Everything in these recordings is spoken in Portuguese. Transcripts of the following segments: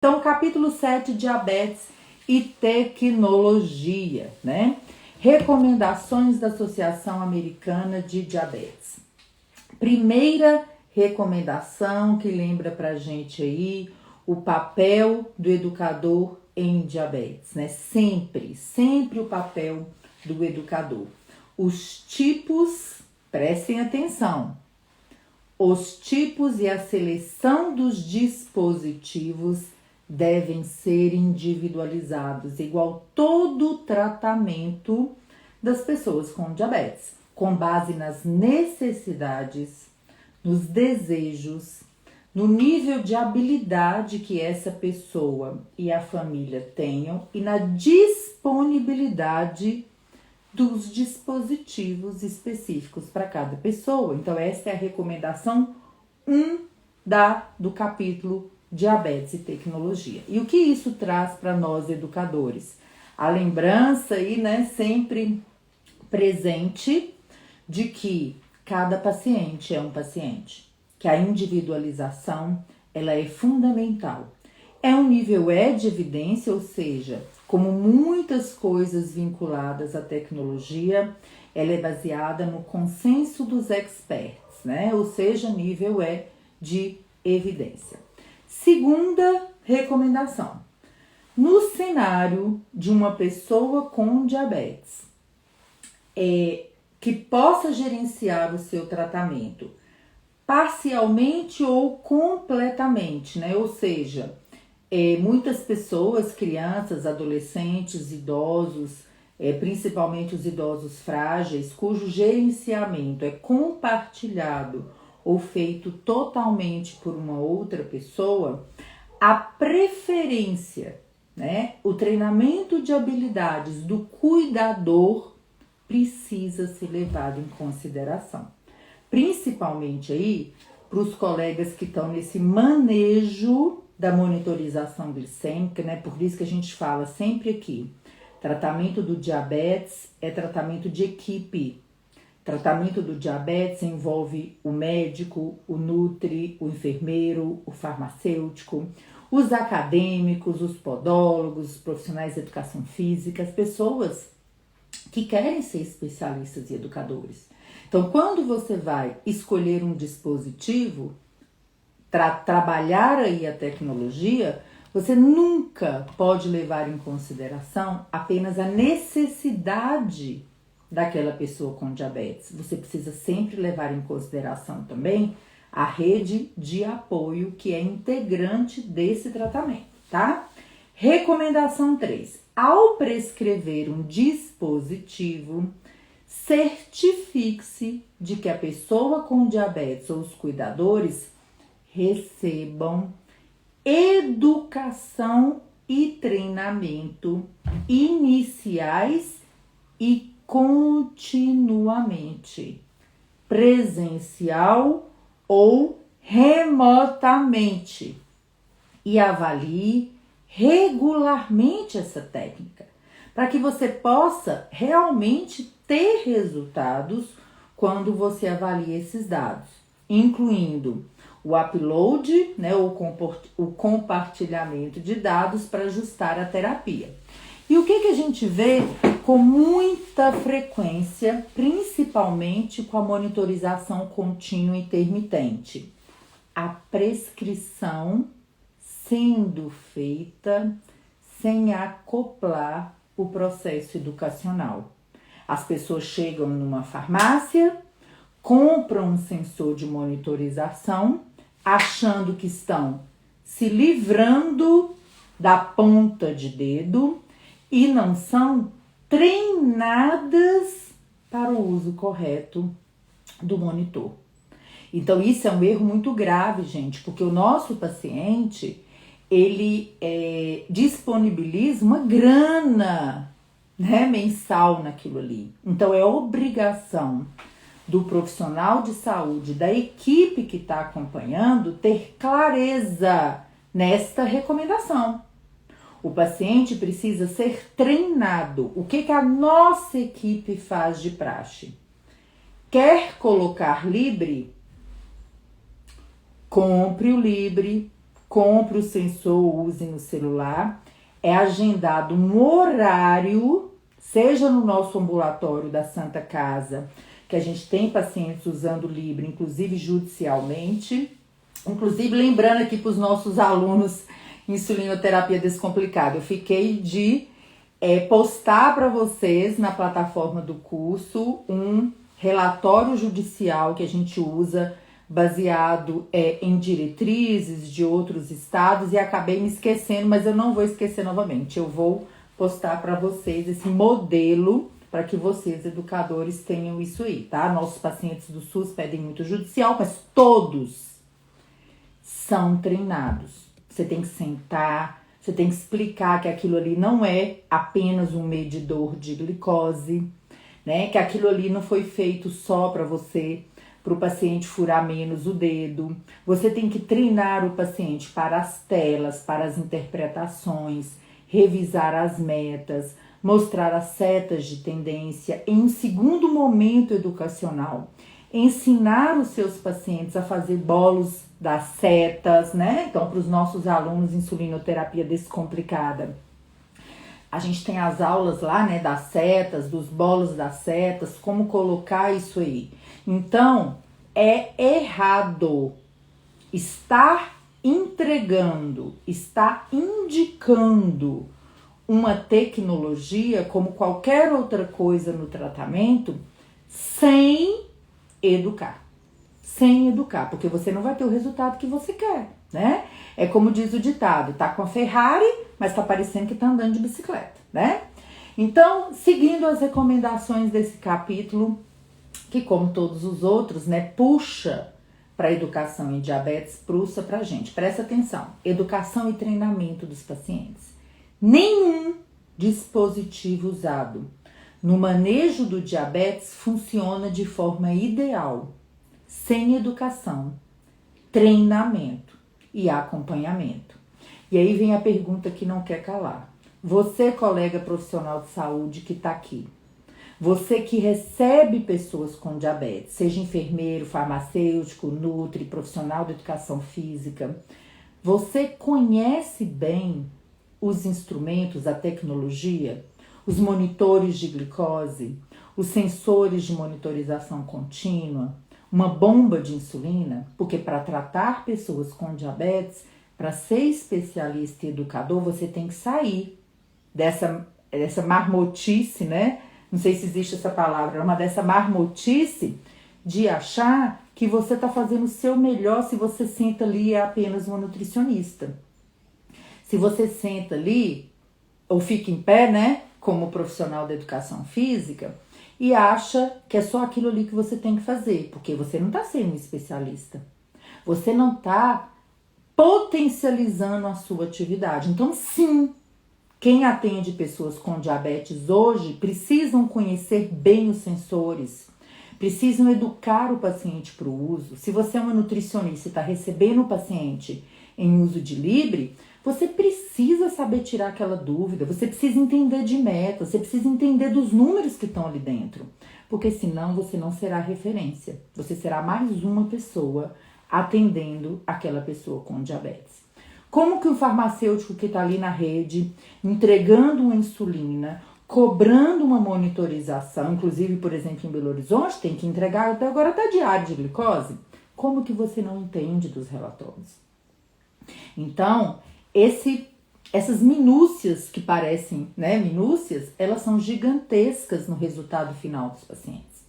Então, capítulo 7, diabetes e tecnologia, né? Recomendações da Associação Americana de Diabetes. Primeira recomendação que lembra pra gente aí o papel do educador em diabetes, né? Sempre o papel do educador. Os tipos, prestem atenção, os tipos e a seleção dos dispositivos devem ser individualizados, igual todo tratamento das pessoas com diabetes, com base nas necessidades, nos desejos, no nível de habilidade que essa pessoa e a família tenham e na disponibilidade dos dispositivos específicos para cada pessoa. Então, essa é a recomendação 1 do capítulo Diabetes e Tecnologia. E o que isso traz para nós, educadores? A lembrança aí, né, sempre presente de que cada paciente é um paciente, que a individualização, ela é fundamental. É um nível de evidência, ou seja, como muitas coisas vinculadas à tecnologia, ela é baseada no consenso dos experts, né? Ou seja, nível de evidência. Segunda recomendação. No cenário de uma pessoa com diabetes, que possa gerenciar o seu tratamento parcialmente ou completamente, né? Ou seja, muitas pessoas, crianças, adolescentes, idosos, principalmente os idosos frágeis, cujo gerenciamento é compartilhado ou feito totalmente por uma outra pessoa, a preferência, né, o treinamento de habilidades do cuidador precisa ser levado em consideração. Principalmente aí para os colegas que estão nesse manejo da monitorização glicêmica, né? Por isso que a gente fala sempre aqui, tratamento do diabetes é tratamento de equipe. Tratamento do diabetes envolve o médico, o nutri, o enfermeiro, o farmacêutico, os acadêmicos, os podólogos, os profissionais de educação física, as pessoas que querem ser especialistas e educadores. Então, quando você vai escolher um dispositivo, trabalhar aí a tecnologia, você nunca pode levar em consideração apenas a necessidade daquela pessoa com diabetes. Você precisa sempre levar em consideração também a rede de apoio que é integrante desse tratamento, tá? Recomendação 3. Ao prescrever um dispositivo, certifique-se de que a pessoa com diabetes ou os cuidadores recebam educação e treinamento iniciais e continuamente, presencial ou remotamente, e avalie regularmente essa técnica, para que você possa realmente ter resultados quando você avalia esses dados, incluindo o upload, né, o compartilhamento de dados para ajustar a terapia. E o que a gente vê com muita frequência, principalmente com a monitorização contínua e intermitente? A prescrição sendo feita sem acoplar o processo educacional. As pessoas chegam numa farmácia, compram um sensor de monitorização, achando que estão se livrando da ponta de dedo e não são treinadas para o uso correto do monitor. Então, isso é um erro muito grave, gente, porque o nosso paciente, ele disponibiliza uma grana, né, mensal naquilo ali. Então, é obrigação do profissional de saúde, da equipe que está acompanhando, ter clareza nesta recomendação. O paciente precisa ser treinado. O que a nossa equipe faz de praxe? Quer colocar Libre? Compre o Libre, compre o sensor, use no celular. É agendado um horário, seja no nosso ambulatório da Santa Casa, que a gente tem pacientes usando o Libre, inclusive judicialmente. Inclusive, lembrando aqui para os nossos alunos insulinoterapia descomplicada, eu fiquei de postar para vocês na plataforma do curso um relatório judicial que a gente usa baseado em diretrizes de outros estados, e acabei me esquecendo, mas eu não vou esquecer novamente. Eu vou postar para vocês esse modelo para que vocês, educadores, tenham isso aí, tá? Nossos pacientes do SUS pedem muito judicial, mas todos são treinados. Você tem que sentar, você tem que explicar que aquilo ali não é apenas um medidor de glicose, né? Que aquilo ali não foi feito só para você, para o paciente furar menos o dedo. Você tem que treinar o paciente para as telas, para as interpretações, revisar as metas, mostrar as setas de tendência em um segundo momento educacional. Ensinar os seus pacientes a fazer bolos das setas, né? Então, para os nossos alunos, insulinoterapia descomplicada, a gente tem as aulas lá, né, das setas, dos bolos das setas, como colocar isso aí. Então, é errado estar entregando, estar indicando uma tecnologia como qualquer outra coisa no tratamento sem educar. Sem educar, porque você não vai ter o resultado que você quer, né? É como diz o ditado, tá com a Ferrari, mas tá parecendo que tá andando de bicicleta, né? Então, seguindo as recomendações desse capítulo, que como todos os outros, né, puxa para educação em diabetes, puxa pra gente. Presta atenção, educação e treinamento dos pacientes. Nenhum dispositivo usado no manejo do diabetes funciona de forma ideal sem educação, treinamento e acompanhamento. E aí vem a pergunta que não quer calar. Você, colega profissional de saúde que está aqui, você que recebe pessoas com diabetes, seja enfermeiro, farmacêutico, nutri, profissional de educação física, você conhece bem os instrumentos, a tecnologia, os monitores de glicose, os sensores de monitorização contínua, uma bomba de insulina? Porque para tratar pessoas com diabetes, para ser especialista e educador, você tem que sair dessa marmotice, né? Não sei se existe essa palavra, mas dessa marmotice de achar que você está fazendo o seu melhor se você senta ali e é apenas uma nutricionista. Se você senta ali, ou fica em pé, né, como profissional da educação física, e acha que é só aquilo ali que você tem que fazer, porque você não está sendo um especialista. Você não está potencializando a sua atividade. Então, sim, quem atende pessoas com diabetes hoje precisam conhecer bem os sensores, precisam educar o paciente para o uso. Se você é uma nutricionista e está recebendo o paciente em uso de Libre, você precisa saber tirar aquela dúvida, você precisa entender de meta, você precisa entender dos números que estão ali dentro, porque senão você não será referência, você será mais uma pessoa atendendo aquela pessoa com diabetes. Como que o farmacêutico que está ali na rede, entregando uma insulina, cobrando uma monitorização, inclusive, por exemplo, em Belo Horizonte, tem que entregar até agora até diário de glicose, como que você não entende dos relatórios? Então, essas minúcias que parecem, né, minúcias, elas são gigantescas no resultado final dos pacientes.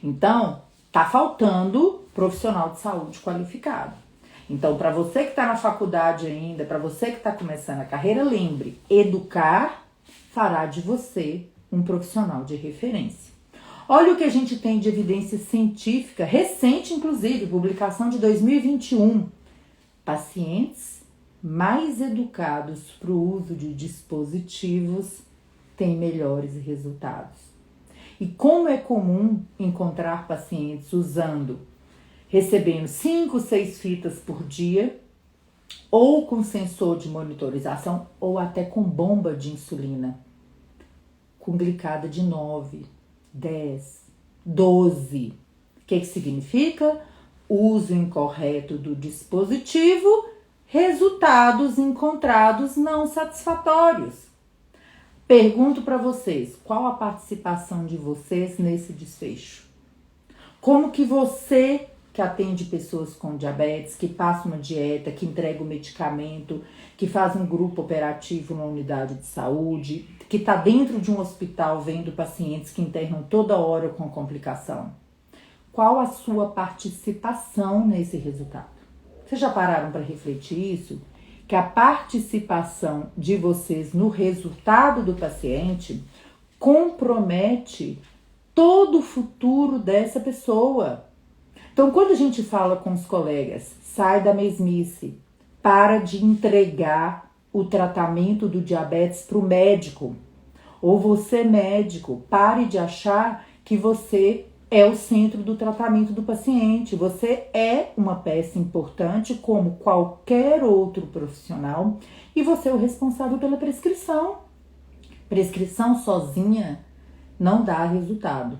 Então, tá faltando profissional de saúde qualificado. Então, para você que está na faculdade ainda, para você que está começando a carreira, lembre, educar fará de você um profissional de referência. Olha o que a gente tem de evidência científica, recente inclusive, publicação de 2021. Pacientes mais educados para o uso de dispositivos têm melhores resultados. E como é comum encontrar pacientes recebendo 5, 6 fitas por dia, ou com sensor de monitorização, ou até com bomba de insulina, com glicada de 9, 10, 12. O que significa? Uso incorreto do dispositivo resultados encontrados não satisfatórios. Pergunto para vocês, qual a participação de vocês nesse desfecho? Como que você, que atende pessoas com diabetes, que passa uma dieta, que entrega o medicamento, que faz um grupo operativo na unidade de saúde, que está dentro de um hospital vendo pacientes que internam toda hora com complicação, qual a sua participação nesse resultado? Vocês já pararam para refletir isso? Que a participação de vocês no resultado do paciente compromete todo o futuro dessa pessoa. Então, quando a gente fala com os colegas, sai da mesmice, para de entregar o tratamento do diabetes para o médico. Ou você, médico, pare de achar que você é o centro do tratamento do paciente. Você é uma peça importante como qualquer outro profissional e você é o responsável pela prescrição. Prescrição sozinha não dá resultado.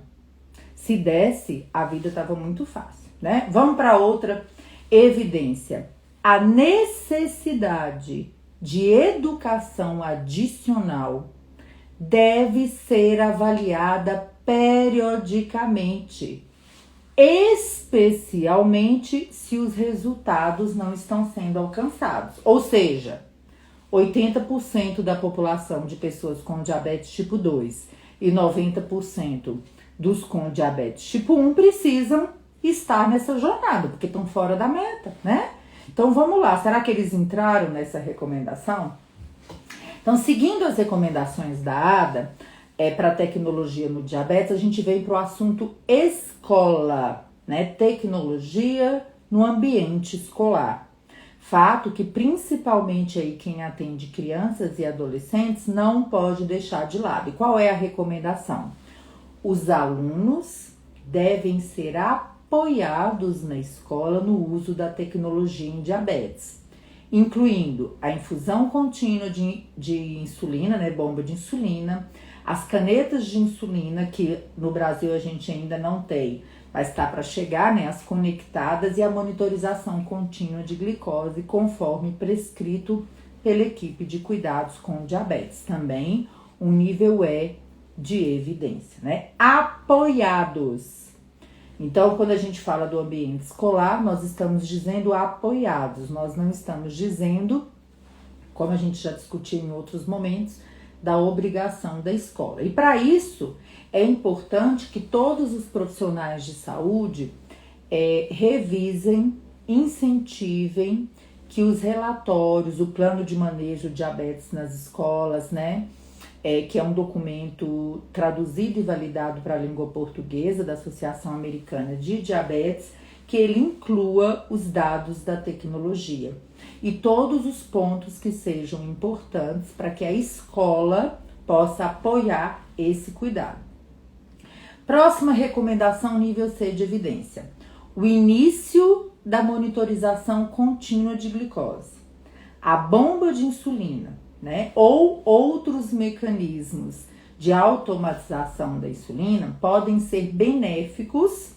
Se desse, a vida estava muito fácil, né? Vamos para outra evidência. A necessidade de educação adicional deve ser avaliada periodicamente, especialmente se os resultados não estão sendo alcançados. Ou seja, 80% da população de pessoas com diabetes tipo 2 e 90% dos com diabetes tipo 1 precisam estar nessa jornada, porque estão fora da meta, né? Então vamos lá, será que eles entraram nessa recomendação? Então, seguindo as recomendações da ADA, para tecnologia no diabetes, a gente vem para o assunto escola, né? Tecnologia no ambiente escolar. Fato que principalmente aí quem atende crianças e adolescentes não pode deixar de lado. E qual é a recomendação? Os alunos devem ser apoiados na escola no uso da tecnologia em diabetes, incluindo a infusão contínua de insulina, né, bomba de insulina, as canetas de insulina, que no Brasil a gente ainda não tem, mas está para chegar, né, as conectadas, e a monitorização contínua de glicose, conforme prescrito pela equipe de cuidados com diabetes. Também um nível E de evidência, né? Apoiados. Então, quando a gente fala do ambiente escolar, nós estamos dizendo apoiados, nós não estamos dizendo, como a gente já discutiu em outros momentos, da obrigação da escola. E para isso, é importante que todos os profissionais de saúde revisem, incentivem que os relatórios, o plano de manejo de diabetes nas escolas, né? Que é um documento traduzido e validado para a língua portuguesa da Associação Americana de Diabetes, que ele inclua os dados da tecnologia e todos os pontos que sejam importantes para que a escola possa apoiar esse cuidado. Próxima recomendação, nível C de evidência. O início da monitorização contínua de glicose. A bomba de insulina, né, ou outros mecanismos de automatização da insulina podem ser benéficos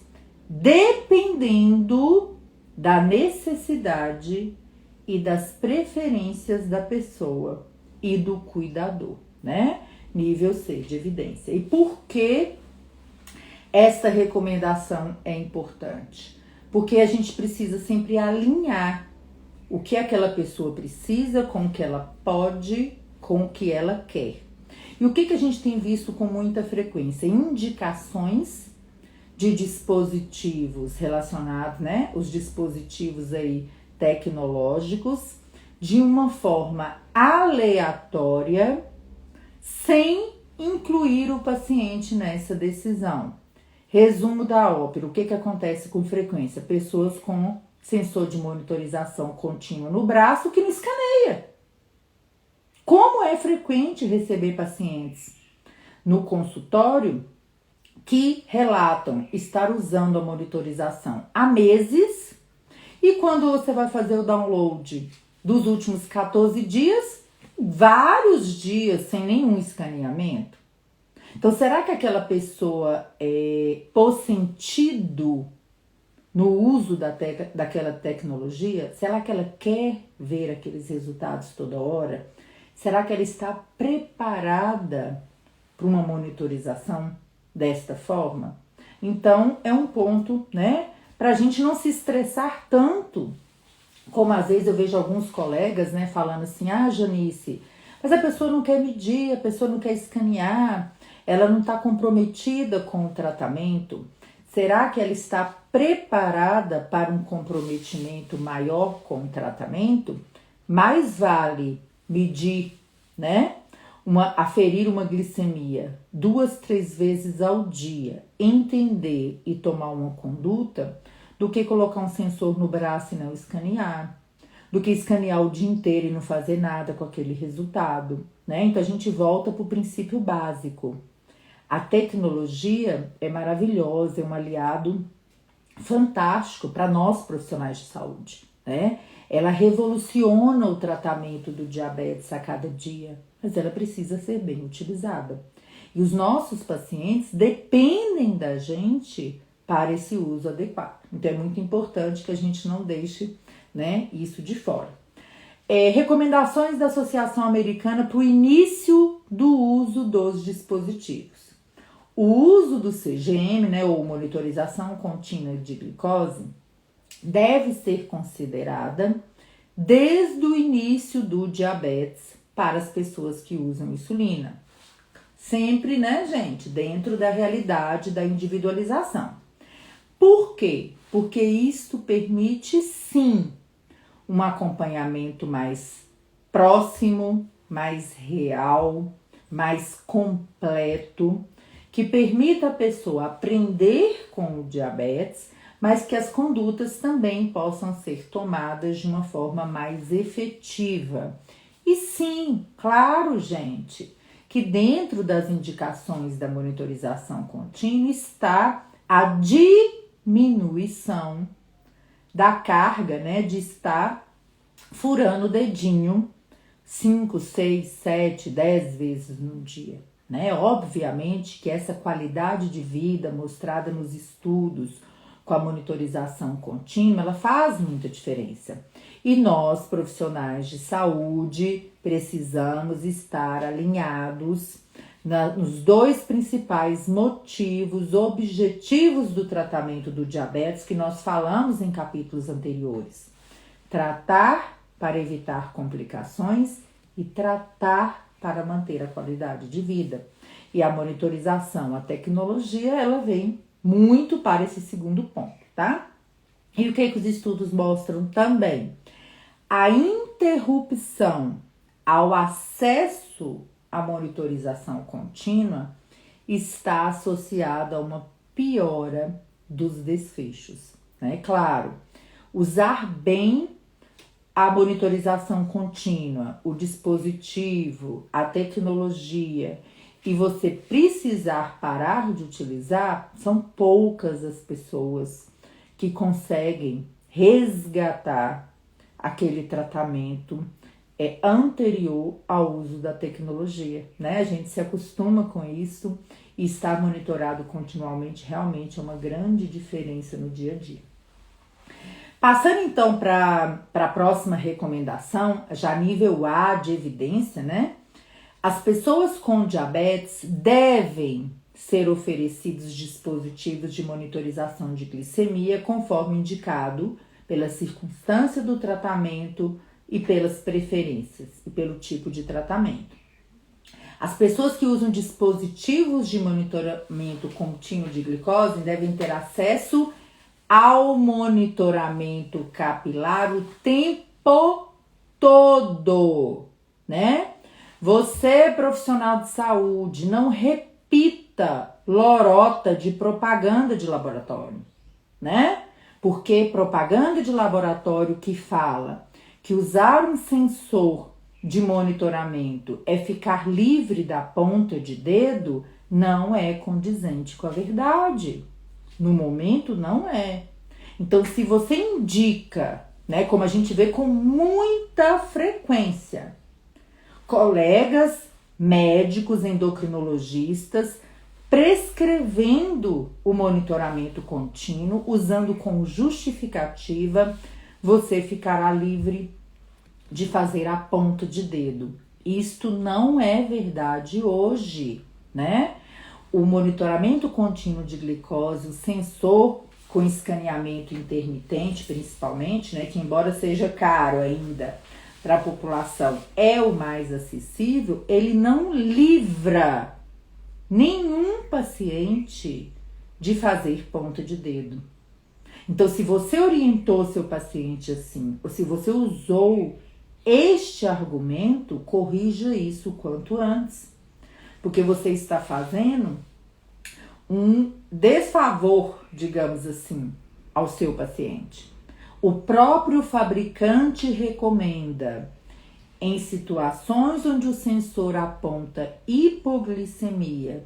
dependendo da necessidade e das preferências da pessoa e do cuidador, né? Nível C de evidência. E por que essa recomendação é importante? Porque a gente precisa sempre alinhar o que aquela pessoa precisa com o que ela pode, com o que ela quer. E o que a gente tem visto com muita frequência? Indicações de dispositivos relacionados, né? Os dispositivos aí tecnológicos, de uma forma aleatória, sem incluir o paciente nessa decisão. Resumo da ópera, o que acontece com frequência? Pessoas com sensor de monitorização contínua no braço que não escaneia. Como é frequente receber pacientes no consultório que relatam estar usando a monitorização há meses e quando você vai fazer o download dos últimos 14 dias, vários dias sem nenhum escaneamento. Então, será que aquela pessoa pôs sentido no uso daquela tecnologia? Será que ela quer ver aqueles resultados toda hora? Será que ela está preparada para uma monitorização desta forma? Então, é um ponto, né, para a gente não se estressar tanto, como às vezes eu vejo alguns colegas, né, falando assim, Janice, mas a pessoa não quer medir, a pessoa não quer escanear, ela não está comprometida com o tratamento. Será que ela está preparada para um comprometimento maior com o tratamento? Mais vale medir, né? Aferir uma glicemia 2, 3 vezes ao dia, entender e tomar uma conduta, do que colocar um sensor no braço e não escanear, do que escanear o dia inteiro e não fazer nada com aquele resultado, né? Então a gente volta para o princípio básico. A tecnologia é maravilhosa, é um aliado fantástico para nós profissionais de saúde, né? Ela revoluciona o tratamento do diabetes a cada dia, mas ela precisa ser bem utilizada. E os nossos pacientes dependem da gente para esse uso adequado. Então é muito importante que a gente não deixe, né, isso de fora. Recomendações da Associação Americana para o início do uso dos dispositivos. O uso do CGM, né, ou monitorização contínua de glicose, deve ser considerada desde o início do diabetes para as pessoas que usam insulina. Sempre, né, gente, dentro da realidade da individualização. Por quê? Porque isto permite, sim, um acompanhamento mais próximo, mais real, mais completo, que permita a pessoa aprender com o diabetes, mas que as condutas também possam ser tomadas de uma forma mais efetiva. E sim, claro, gente, que dentro das indicações da monitorização contínua está a diminuição da carga, né, de estar furando o dedinho 5, 6, 7, 10 vezes no dia, né? Obviamente que essa qualidade de vida mostrada nos estudos com a monitorização contínua, ela faz muita diferença. E nós, profissionais de saúde, precisamos estar alinhados nos 2 principais motivos, objetivos do tratamento do diabetes que nós falamos em capítulos anteriores. Tratar para evitar complicações e tratar para manter a qualidade de vida. E a monitorização, a tecnologia, ela vem muito para esse segundo ponto, tá? E o que os estudos mostram também? A interrupção ao acesso à monitorização contínua está associada a uma piora dos desfechos, né? Claro, usar bem a monitorização contínua, o dispositivo, a tecnologia, e você precisar parar de utilizar, são poucas as pessoas que conseguem resgatar aquele tratamento anterior ao uso da tecnologia, né? A gente se acostuma com isso e estar monitorado continuamente realmente é uma grande diferença no dia a dia. Passando então para a próxima recomendação, já nível A de evidência, né? As pessoas com diabetes devem ser oferecidos dispositivos de monitorização de glicemia conforme indicado pela circunstância do tratamento e pelas preferências e pelo tipo de tratamento. As pessoas que usam dispositivos de monitoramento contínuo de glicose devem ter acesso ao monitoramento capilar o tempo todo, né? Você, profissional de saúde, não repita lorota de propaganda de laboratório, né? Porque propaganda de laboratório que fala que usar um sensor de monitoramento é ficar livre da ponta de dedo não é condizente com a verdade. No momento, não é. Então, se você indica, né, como a gente vê com muita frequência, colegas médicos endocrinologistas prescrevendo o monitoramento contínuo, usando como justificativa, você ficará livre de fazer a ponta de dedo. Isto não é verdade hoje, né? O monitoramento contínuo de glicose, o sensor com escaneamento intermitente, principalmente, né, que embora seja caro ainda para a população, é o mais acessível, ele não livra nenhum paciente de fazer ponta de dedo. Então, se você orientou seu paciente assim, ou se você usou este argumento, corrija isso o quanto antes, porque você está fazendo um desfavor, digamos assim, ao seu paciente. O próprio fabricante recomenda, em situações onde o sensor aponta hipoglicemia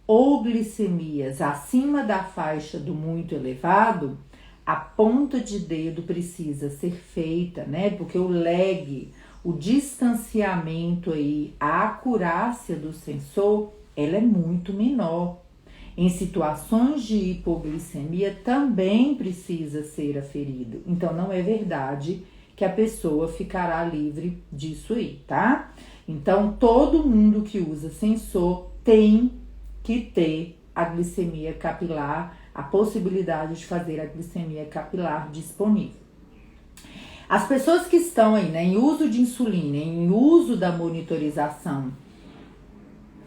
ou glicemias acima da faixa do muito elevado, a ponta de dedo precisa ser feita, né? Porque o lag, o distanciamento aí, a acurácia do sensor, ela é muito menor. Em situações de hipoglicemia também precisa ser aferido. Então, não é verdade que a pessoa ficará livre disso aí, tá? Então, todo mundo que usa sensor tem que ter a glicemia capilar, a possibilidade de fazer a glicemia capilar disponível. As pessoas que estão aí, né, em uso de insulina, em uso da monitorização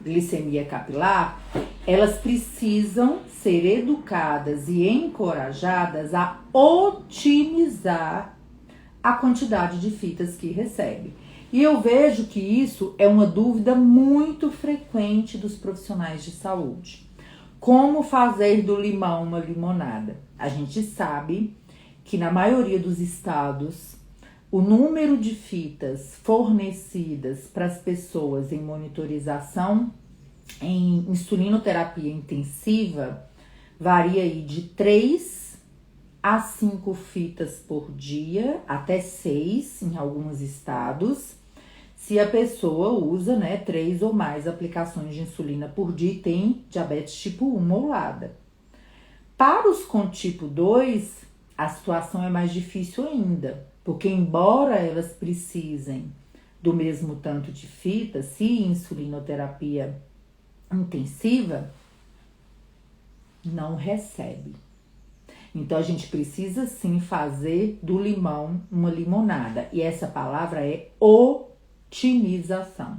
glicemia capilar, elas precisam ser educadas e encorajadas a otimizar a quantidade de fitas que recebe. E eu vejo que isso é uma dúvida muito frequente dos profissionais de saúde. Como fazer do limão uma limonada? A gente sabe que na maioria dos estados, o número de fitas fornecidas para as pessoas em monitorização em insulinoterapia intensiva varia aí de 3 a 5 fitas por dia, até 6 em alguns estados, se a pessoa usa, né, 3 ou mais aplicações de insulina por dia e tem diabetes tipo 1 ou LADA. Para os com tipo 2, a situação é mais difícil ainda, porque embora elas precisem do mesmo tanto de fitas, se insulinoterapia intensiva, não recebe. Então, a gente precisa sim fazer do limão uma limonada. E essa palavra é otimização.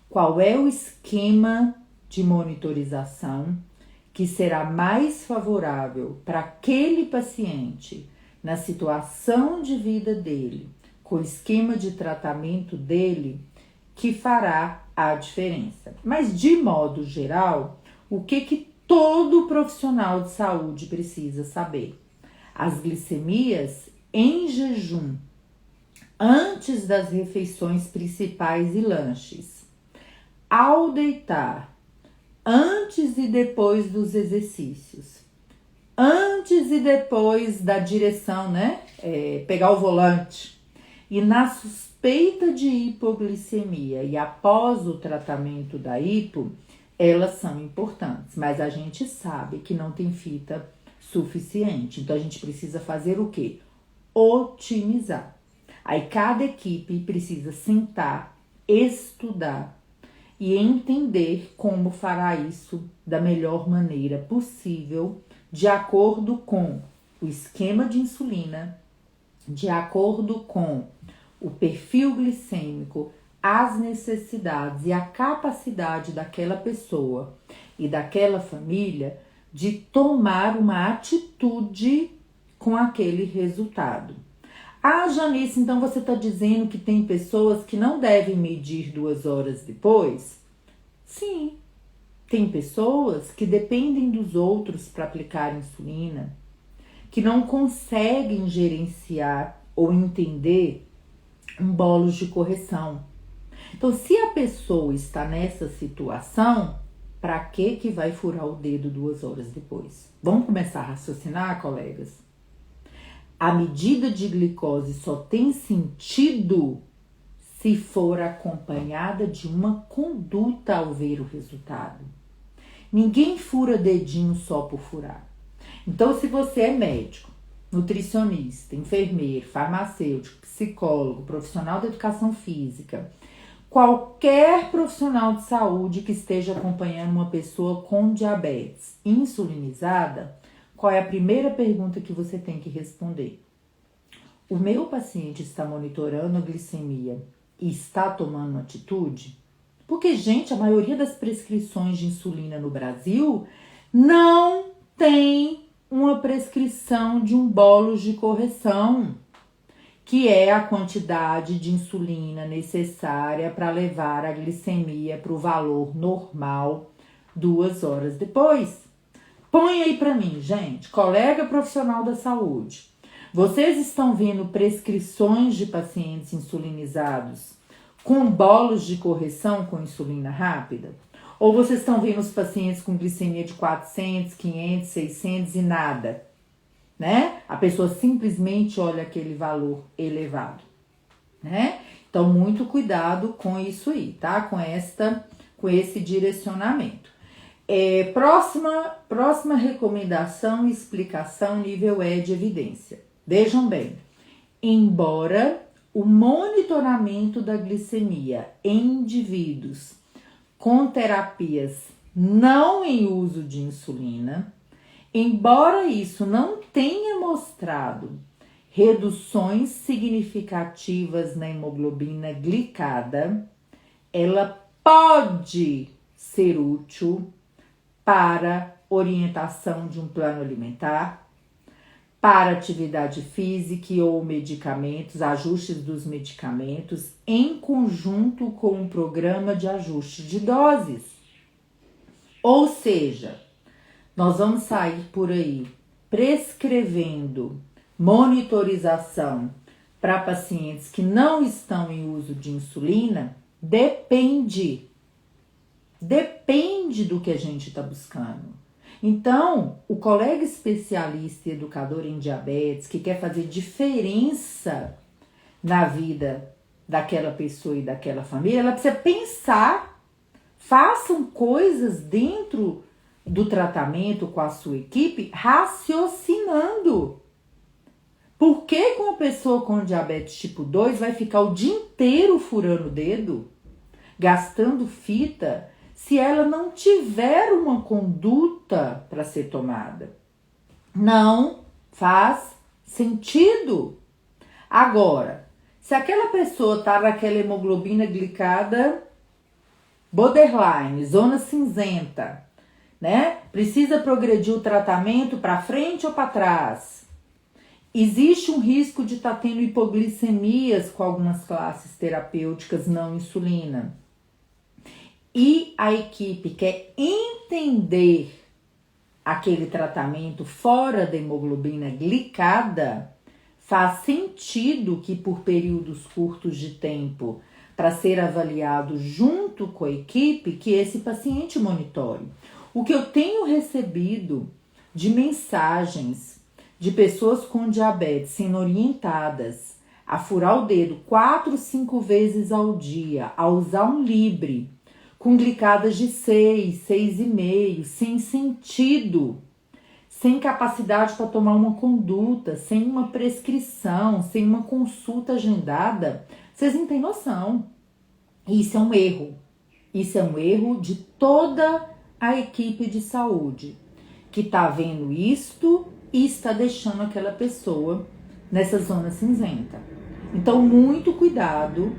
Qual é o esquema de monitorização que será mais favorável para aquele paciente na situação de vida dele, com o esquema de tratamento dele, que fará a diferença. Mas, de modo geral, o que todo profissional de saúde precisa saber? As glicemias em jejum, antes das refeições principais e lanches, ao deitar, antes e depois dos exercícios, antes e depois da direção, né? Pegar o volante. E na suspeita de hipoglicemia e após o tratamento da hipo, elas são importantes, mas a gente sabe que não tem fita suficiente. Então, a gente precisa fazer o quê? Otimizar. Aí, cada equipe precisa sentar, estudar e entender como fará isso da melhor maneira possível, de acordo com o esquema de insulina, de acordo com o perfil glicêmico, as necessidades e a capacidade daquela pessoa e daquela família de tomar uma atitude com aquele resultado. Ah, Janice, então você está dizendo que tem pessoas que não devem medir 2 horas depois? Sim, tem pessoas que dependem dos outros para aplicar insulina, que não conseguem gerenciar ou entender um bolos de correção. Então, se a pessoa está nessa situação, para que vai furar o dedo 2 horas depois? Vamos começar a raciocinar, colegas? A medida de glicose só tem sentido se for acompanhada de uma conduta ao ver o resultado. Ninguém fura dedinho só por furar. Então, se você é médico, nutricionista, enfermeiro, farmacêutico, psicólogo, profissional da educação física, qualquer profissional de saúde que esteja acompanhando uma pessoa com diabetes insulinizada, qual é a primeira pergunta que você tem que responder? O meu paciente está monitorando a glicemia e está tomando uma atitude? Porque, gente, a maioria das prescrições de insulina no Brasil não tem uma prescrição de um bolus de correção, que é a quantidade de insulina necessária para levar a glicemia para o valor normal 2 horas depois. Põe aí para mim, gente, colega profissional da saúde. Vocês estão vendo prescrições de pacientes insulinizados com bolos de correção com insulina rápida? Ou vocês estão vendo os pacientes com glicemia de 400, 500, 600 e nada? Né? A pessoa simplesmente olha aquele valor elevado, né? Então, muito cuidado com isso aí, tá? Com esse direcionamento. Próxima recomendação e explicação nível E de evidência. Vejam bem, embora o monitoramento da glicemia em indivíduos com terapias não em uso de insulina, embora isso não tenha mostrado reduções significativas na hemoglobina glicada, ela pode ser útil para orientação de um plano alimentar, para atividade física ou medicamentos, ajustes dos medicamentos, em conjunto com um programa de ajuste de doses. Ou seja, nós vamos sair por aí prescrevendo monitorização para pacientes que não estão em uso de insulina? Depende do que a gente está buscando. Então, o colega especialista e educador em diabetes que quer fazer diferença na vida daquela pessoa e daquela família, ela precisa pensar, façam coisas dentro do tratamento com a sua equipe, raciocinando. Por que uma pessoa com diabetes tipo 2 vai ficar o dia inteiro furando o dedo, gastando fita, se ela não tiver uma conduta para ser tomada? Não faz sentido. Agora, se aquela pessoa está naquela hemoglobina glicada borderline, zona cinzenta, né? Precisa progredir o tratamento para frente ou para trás? Existe um risco de estar tendo hipoglicemias com algumas classes terapêuticas não insulina. E a equipe quer entender aquele tratamento fora da hemoglobina glicada, faz sentido que por períodos curtos de tempo, para ser avaliado junto com a equipe, que esse paciente monitore. O que eu tenho recebido de mensagens de pessoas com diabetes sendo orientadas a furar o dedo 4, 5 vezes ao dia, a usar um Libre, com glicadas de 6, 6,5, sem sentido, sem capacidade para tomar uma conduta, sem uma prescrição, sem uma consulta agendada, vocês não têm noção. Isso é um erro. Isso é um erro de toda a equipe de saúde que está vendo isto e está deixando aquela pessoa nessa zona cinzenta. Então, muito cuidado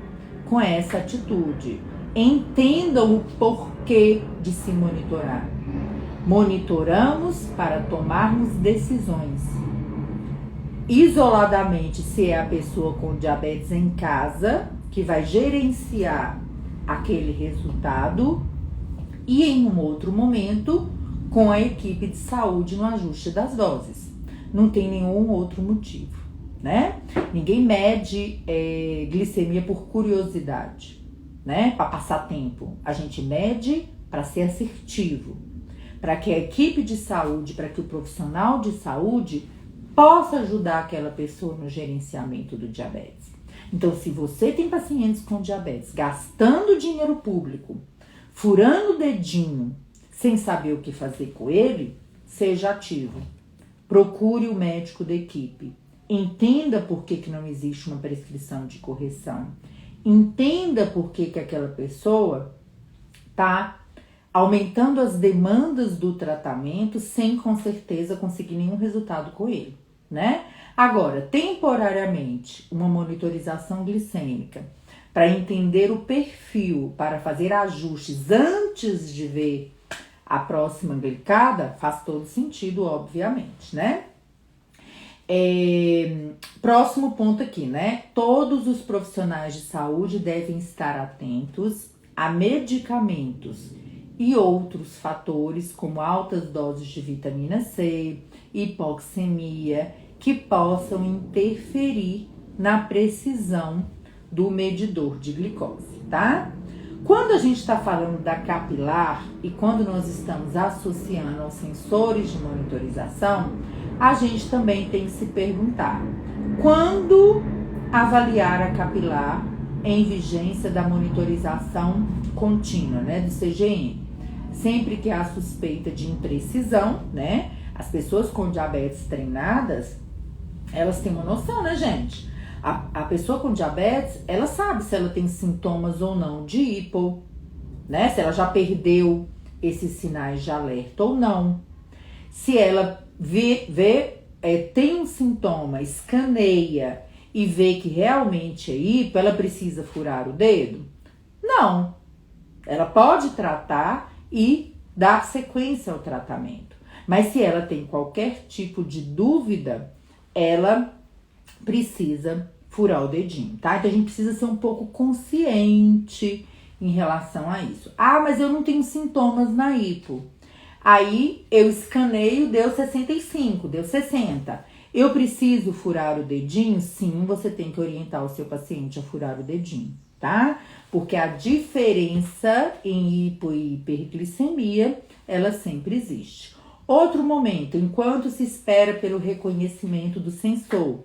com essa atitude. Entendam o porquê de se monitorar. Monitoramos para tomarmos decisões. Isoladamente, se é a pessoa com diabetes em casa, que vai gerenciar aquele resultado, e em um outro momento, com a equipe de saúde no ajuste das doses. Não tem nenhum outro motivo, né? Ninguém mede glicemia por curiosidade, né? Para passar tempo. A gente mede para ser assertivo, para que a equipe de saúde, para que o profissional de saúde possa ajudar aquela pessoa no gerenciamento do diabetes. Então, se você tem pacientes com diabetes gastando dinheiro público, furando o dedinho, sem saber o que fazer com ele, seja ativo. Procure o médico da equipe. Entenda por que não existe uma prescrição de correção. Entenda por que aquela pessoa está aumentando as demandas do tratamento sem, com certeza, conseguir nenhum resultado com ele, né? Agora, temporariamente, uma monitorização glicêmica para entender o perfil, para fazer ajustes antes de ver a próxima glicada, faz todo sentido, obviamente, né? Próximo ponto aqui, né? Todos os profissionais de saúde devem estar atentos a medicamentos e outros fatores, como altas doses de vitamina C, hipoxemia, que possam interferir na precisão do medidor de glicose, tá? Quando a gente está falando da capilar e quando nós estamos associando aos sensores de monitorização, a gente também tem que se perguntar: quando avaliar a capilar em vigência da monitorização contínua, né, do CGM? Sempre que há suspeita de imprecisão, né? As pessoas com diabetes treinadas, elas têm uma noção, né, gente? A pessoa com diabetes, ela sabe se ela tem sintomas ou não de hipo, né? Se ela já perdeu esses sinais de alerta ou não. Se ela tem um sintoma, escaneia e vê que realmente é hipo, ela precisa furar o dedo? Não. Ela pode tratar e dar sequência ao tratamento. Mas se ela tem qualquer tipo de dúvida, ela precisa furar o dedinho, tá? Então a gente precisa ser um pouco consciente em relação a isso. Ah, mas eu não tenho sintomas na hipo. Aí eu escaneio, deu 65, deu 60. Eu preciso furar o dedinho? Sim, você tem que orientar o seu paciente a furar o dedinho, tá? Porque a diferença em hipo e hiperglicemia, ela sempre existe. Outro momento, enquanto se espera pelo reconhecimento do sensor.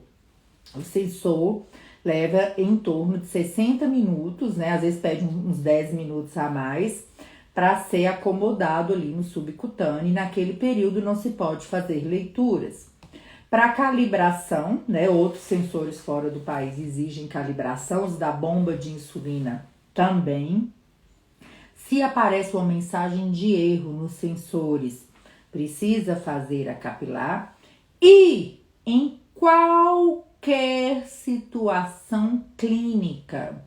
O sensor leva em torno de 60 minutos, né? Às vezes pede uns 10 minutos a mais para ser acomodado ali no subcutâneo. E naquele período não se pode fazer leituras. Para calibração, né? Outros sensores fora do país exigem calibração, os da bomba de insulina também. Se aparece uma mensagem de erro nos sensores, precisa fazer a capilar. E em qualquer situação clínica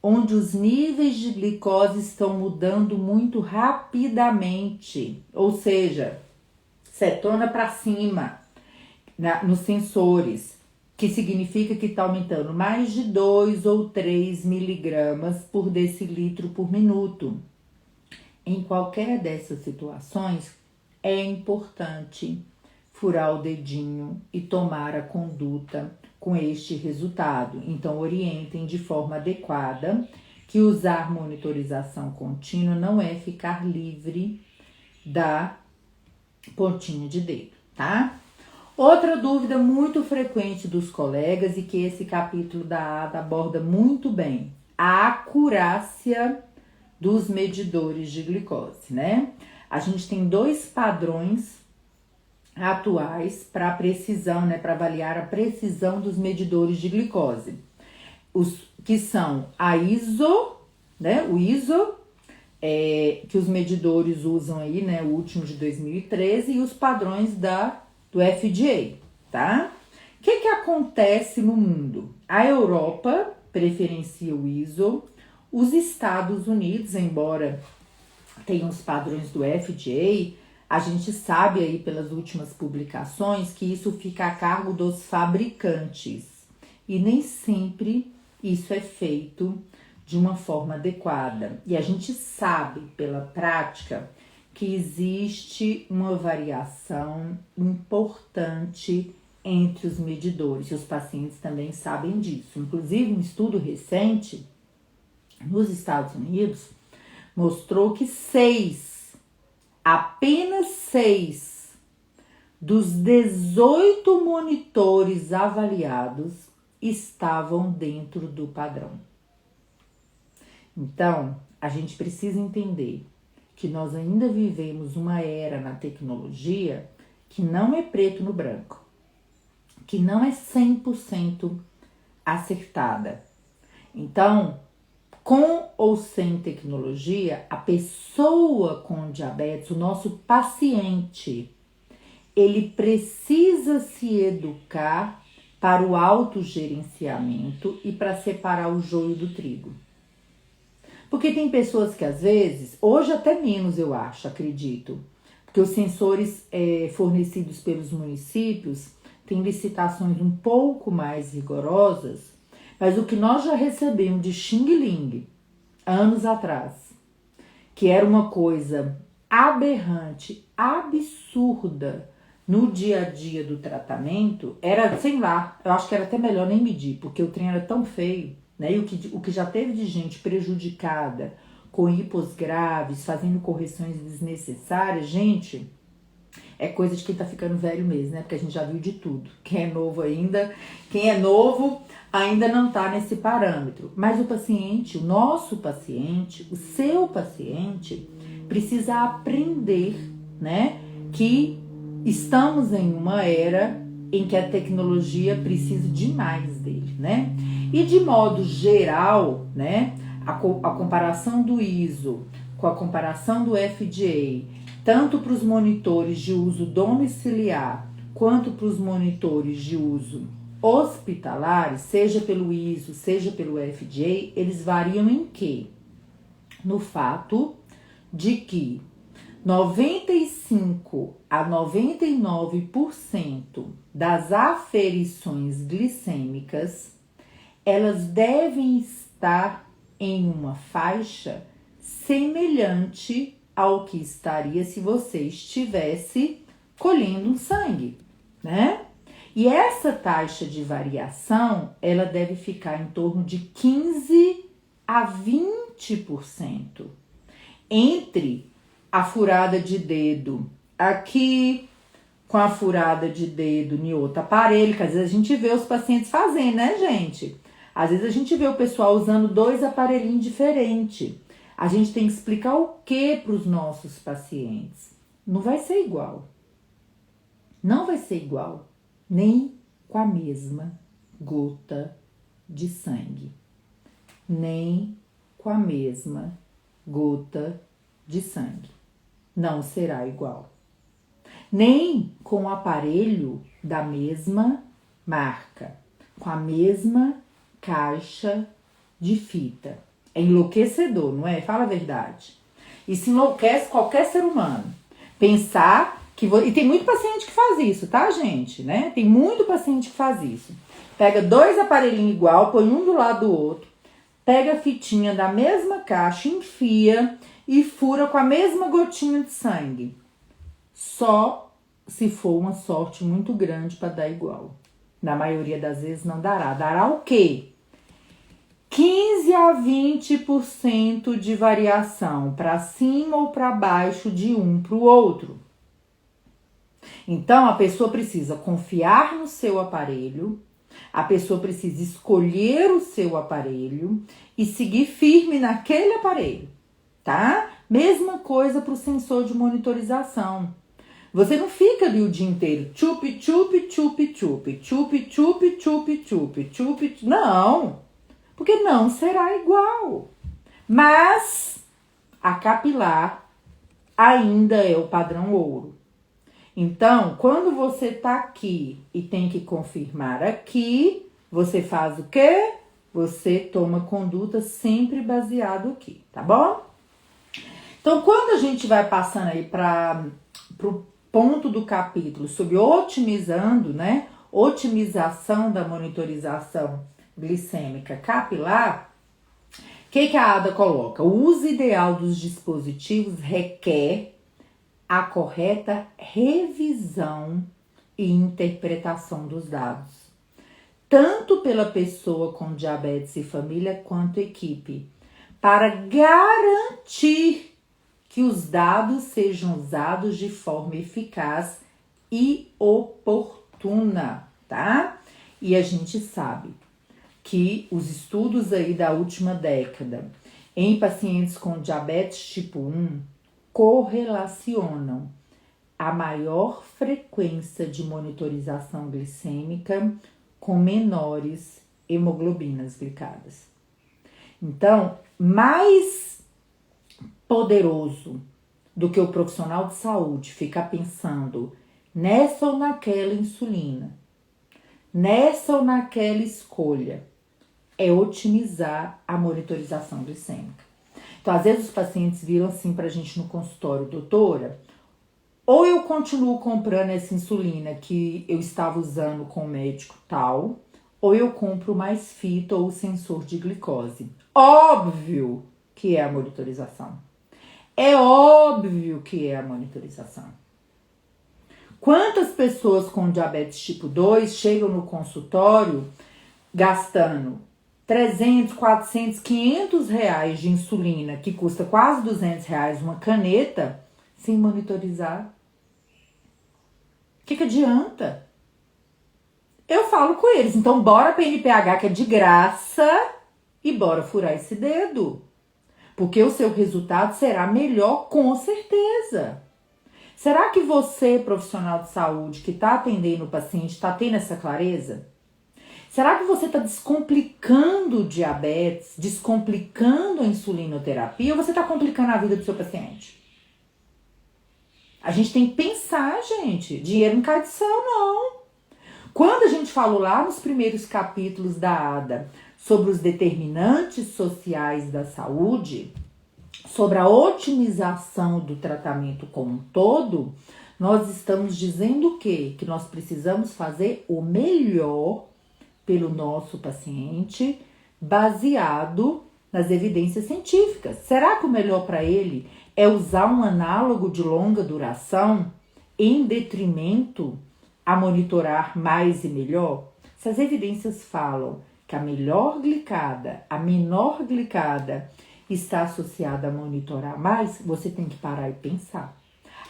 onde os níveis de glicose estão mudando muito rapidamente, ou seja, cetona para cima nos sensores, que significa que está aumentando mais de 2 ou 3 miligramas por decilitro por minuto. Em qualquer dessas situações, é importante furar o dedinho e tomar a conduta com este resultado. Então, orientem de forma adequada que usar monitorização contínua não é ficar livre da pontinha de dedo, tá? Outra dúvida muito frequente dos colegas e que esse capítulo da ADA aborda muito bem, a acurácia dos medidores de glicose, né? A gente tem dois padrões atuais para precisão, né, para avaliar a precisão dos medidores de glicose. Os que são a ISO, né, o ISO, que os medidores usam aí, né, o último de 2013, e os padrões do FDA, tá? O que acontece no mundo? A Europa preferencia o ISO, os Estados Unidos, embora tenham os padrões do FDA, a gente sabe aí pelas últimas publicações que isso fica a cargo dos fabricantes e nem sempre isso é feito de uma forma adequada. E a gente sabe pela prática que existe uma variação importante entre os medidores e os pacientes também sabem disso. Inclusive, um estudo recente nos Estados Unidos mostrou que apenas 6 dos 18 monitores avaliados estavam dentro do padrão. Então, a gente precisa entender que nós ainda vivemos uma era na tecnologia que não é preto no branco, que não é 100% acertada. Então, com ou sem tecnologia, a pessoa com diabetes, o nosso paciente, ele precisa se educar para o autogerenciamento e para separar o joio do trigo. Porque tem pessoas que às vezes, hoje até menos eu acho, acredito, porque os sensores fornecidos pelos municípios têm licitações um pouco mais rigorosas, mas o que nós já recebemos de Xing Ling anos atrás, que era uma coisa aberrante, absurda no dia a dia do tratamento, era, sei lá, eu acho que era até melhor nem medir, porque o trem era tão feio, né? E o que já teve de gente prejudicada com hipos graves, fazendo correções desnecessárias, gente, é coisa de quem tá ficando velho mesmo, né? Porque a gente já viu de tudo. Quem é novo ainda não tá nesse parâmetro. Mas o paciente, o nosso paciente, o seu paciente, precisa aprender, né? Que estamos em uma era em que a tecnologia precisa demais dele, né? E de modo geral, né? A comparação do ISO com a comparação do FDA, tanto para os monitores de uso domiciliar quanto para os monitores de uso hospitalares, seja pelo ISO, seja pelo FDA, eles variam em quê? No fato de que 95 a 99% das aferições glicêmicas, elas devem estar em uma faixa semelhante ao que estaria se você estivesse colhendo um sangue, né? E essa taxa de variação, ela deve ficar em torno de 15 a 20% entre a furada de dedo aqui com a furada de dedo em outro aparelho, que às vezes a gente vê os pacientes fazendo, né, gente? Às vezes a gente vê o pessoal usando 2 aparelhinhos diferentes. A gente tem que explicar o que para os nossos pacientes. Não vai ser igual. Não vai ser igual, nem com a mesma gota de sangue, nem com a mesma gota de sangue. Não será igual. Nem com o aparelho da mesma marca, com a mesma caixa de fita. É enlouquecedor, não é? Fala a verdade. Isso enlouquece qualquer ser humano. Pensar que... E tem muito paciente que faz isso, tá, gente? Né? Tem muito paciente que faz isso. Pega 2 aparelhinhos igual, põe um do lado do outro, pega a fitinha da mesma caixa, enfia e fura com a mesma gotinha de sangue. Só se for uma sorte muito grande para dar igual. Na maioria das vezes não dará. Dará o quê? 15 a 20% de variação para cima ou para baixo de um para o outro. Então, a pessoa precisa confiar no seu aparelho, a pessoa precisa escolher o seu aparelho e seguir firme naquele aparelho, tá? Mesma coisa para o sensor de monitorização. Você não fica ali o dia inteiro, chup, chup, chup, chup, chup, chup, chup, chup, chup, não, porque não será igual. Mas a capilar ainda é o padrão ouro. Então, quando você tá aqui e tem que confirmar aqui, você faz o quê? Você toma conduta sempre baseado aqui, tá bom? Então, quando a gente vai passando aí para pro ponto do capítulo sobre otimizando, né? Otimização da monitorização glicêmica capilar, o que a ADA coloca? O uso ideal dos dispositivos requer a correta revisão e interpretação dos dados, tanto pela pessoa com diabetes e família quanto equipe, para garantir que os dados sejam usados de forma eficaz e oportuna, tá? E a gente sabe que os estudos aí da última década em pacientes com diabetes tipo 1 correlacionam a maior frequência de monitorização glicêmica com menores hemoglobinas glicadas. Então, mais poderoso do que o profissional de saúde ficar pensando nessa ou naquela insulina, nessa ou naquela escolha, é otimizar a monitorização glicêmica. Então, às vezes os pacientes viram assim pra gente no consultório: doutora, ou eu continuo comprando essa insulina que eu estava usando com o médico tal, ou eu compro mais fita ou sensor de glicose. Óbvio que é a monitorização. É óbvio que é a monitorização. Quantas pessoas com diabetes tipo 2 chegam no consultório gastando 300, 400, 500 reais de insulina, que custa quase 200 reais uma caneta, sem monitorizar? O que adianta? Eu falo com eles, então bora para NPH, que é de graça, e bora furar esse dedo. Porque o seu resultado será melhor, com certeza. Será que você, profissional de saúde, que está atendendo o paciente, está tendo essa clareza? Será que você está descomplicando o diabetes, descomplicando a insulinoterapia, ou você está complicando a vida do seu paciente? A gente tem que pensar, gente. Dinheiro não cai do céu, não. Quando a gente falou lá nos primeiros capítulos da ADA sobre os determinantes sociais da saúde, sobre a otimização do tratamento como um todo, nós estamos dizendo o quê? Que nós precisamos fazer o melhor pelo nosso paciente, baseado nas evidências científicas. Será que o melhor para ele é usar um análogo de longa duração em detrimento a monitorar mais e melhor? Se as evidências falam que a melhor glicada, a menor glicada está associada a monitorar mais, você tem que parar e pensar.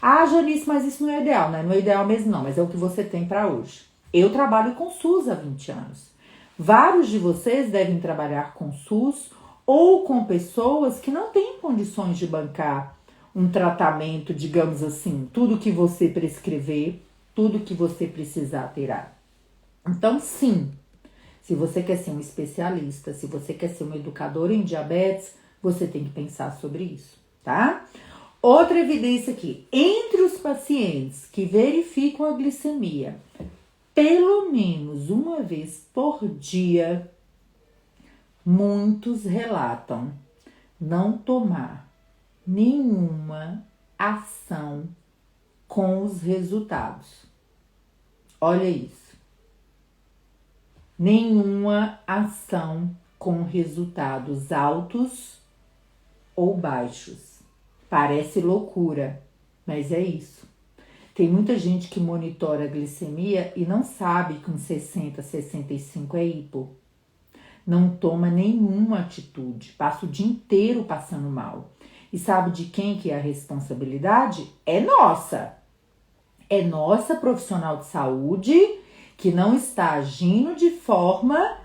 Ah, Janice, mas isso não é ideal, né? Não é ideal mesmo não, mas é o que você tem para hoje. Eu trabalho com SUS há 20 anos. Vários de vocês devem trabalhar com SUS ou com pessoas que não têm condições de bancar um tratamento, digamos assim, tudo que você prescrever, tudo que você precisar terá. Então, sim, se você quer ser um especialista, se você quer ser um educador em diabetes, você tem que pensar sobre isso, tá? Outra evidência aqui, entre os pacientes que verificam a glicemia pelo menos uma vez por dia, muitos relatam não tomar nenhuma ação com os resultados. Olha isso. Nenhuma ação com resultados altos ou baixos. Parece loucura, mas é isso. Tem muita gente que monitora a glicemia e não sabe que com 60, 65 é hipo. Não toma nenhuma atitude, passa o dia inteiro passando mal. E sabe de quem que é a responsabilidade? É nossa. É nossa, profissional de saúde, que não está agindo de forma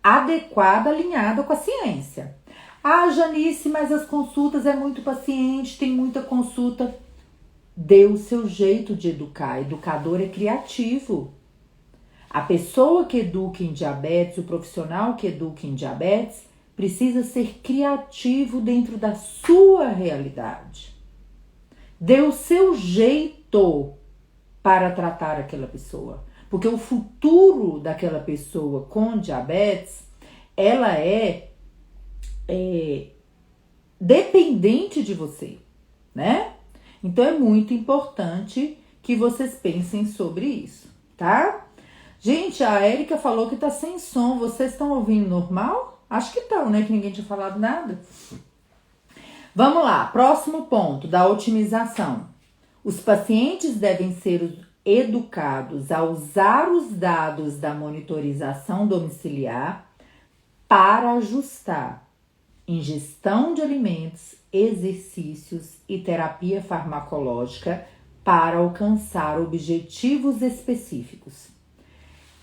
adequada, alinhada com a ciência. Ah, Janice, mas as consultas é muito paciente, tem muita consulta. Dê o seu jeito de educar. Educador é criativo. A pessoa que educa em diabetes, o profissional que educa em diabetes, precisa ser criativo dentro da sua realidade. Dê o seu jeito para tratar aquela pessoa. Porque o futuro daquela pessoa com diabetes, ela é dependente de você, né? Então é muito importante que vocês pensem sobre isso, tá? Gente, a Érica falou que tá sem som. Vocês estão ouvindo normal? Acho que estão, né? Que ninguém tinha falado nada. Vamos lá, próximo ponto da otimização. Os pacientes devem ser educados a usar os dados da monitorização domiciliar para ajustar ingestão de alimentos, exercícios e terapia farmacológica para alcançar objetivos específicos.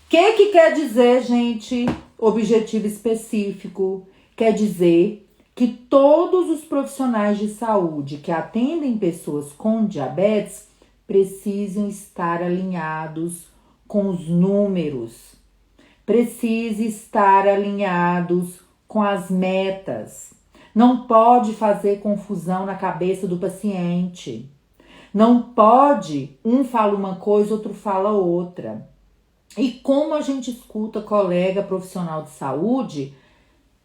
O que quer dizer, gente, objetivo específico? Quer dizer que todos os profissionais de saúde que atendem pessoas com diabetes precisam estar alinhados com os números, precisam estar alinhados com as metas. Não pode fazer confusão na cabeça do paciente. Não pode, um fala uma coisa, outro fala outra. E como a gente escuta colega profissional de saúde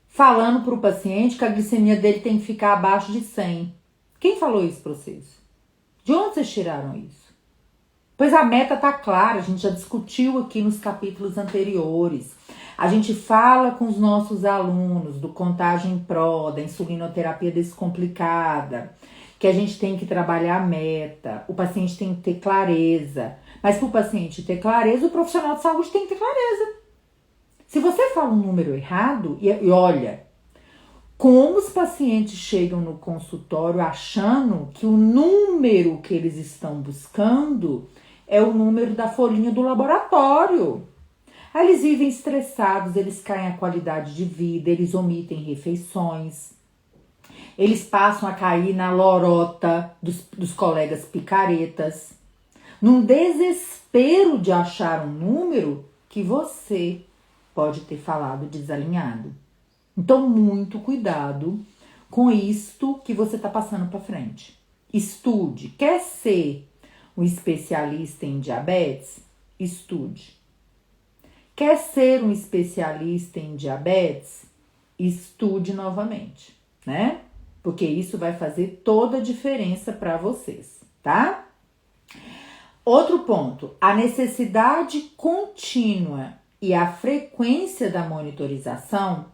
falando para o paciente que a glicemia dele tem que ficar abaixo de 100. Quem falou isso para vocês? De onde vocês tiraram isso? Pois a meta tá clara, a gente já discutiu aqui nos capítulos anteriores. A gente fala com os nossos alunos do Contagem Pro, da insulinoterapia descomplicada, que a gente tem que trabalhar a meta, o paciente tem que ter clareza. Mas para o paciente ter clareza, o profissional de saúde tem que ter clareza. Se você fala um número errado, e olha, como os pacientes chegam no consultório achando que o número que eles estão buscando é o número da folhinha do laboratório. Aí eles vivem estressados, eles caem a qualidade de vida, eles omitem refeições, eles passam a cair na lorota dos colegas picaretas, num desespero de achar um número que você pode ter falado desalinhado. Então, muito cuidado com isto que você está passando para frente. Estude. Quer ser um especialista em diabetes? Estude. Quer ser um especialista em diabetes? Estude novamente, né? Porque isso vai fazer toda a diferença para vocês, tá? Outro ponto, a necessidade contínua e a frequência da monitorização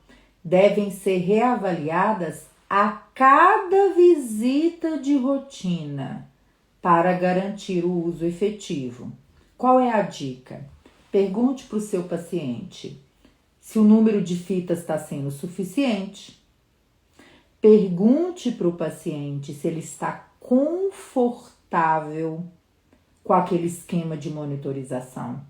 devem ser reavaliadas a cada visita de rotina para garantir o uso efetivo. Qual é a dica? Pergunte para o seu paciente se o número de fitas está sendo suficiente. Pergunte para o paciente se ele está confortável com aquele esquema de monitorização.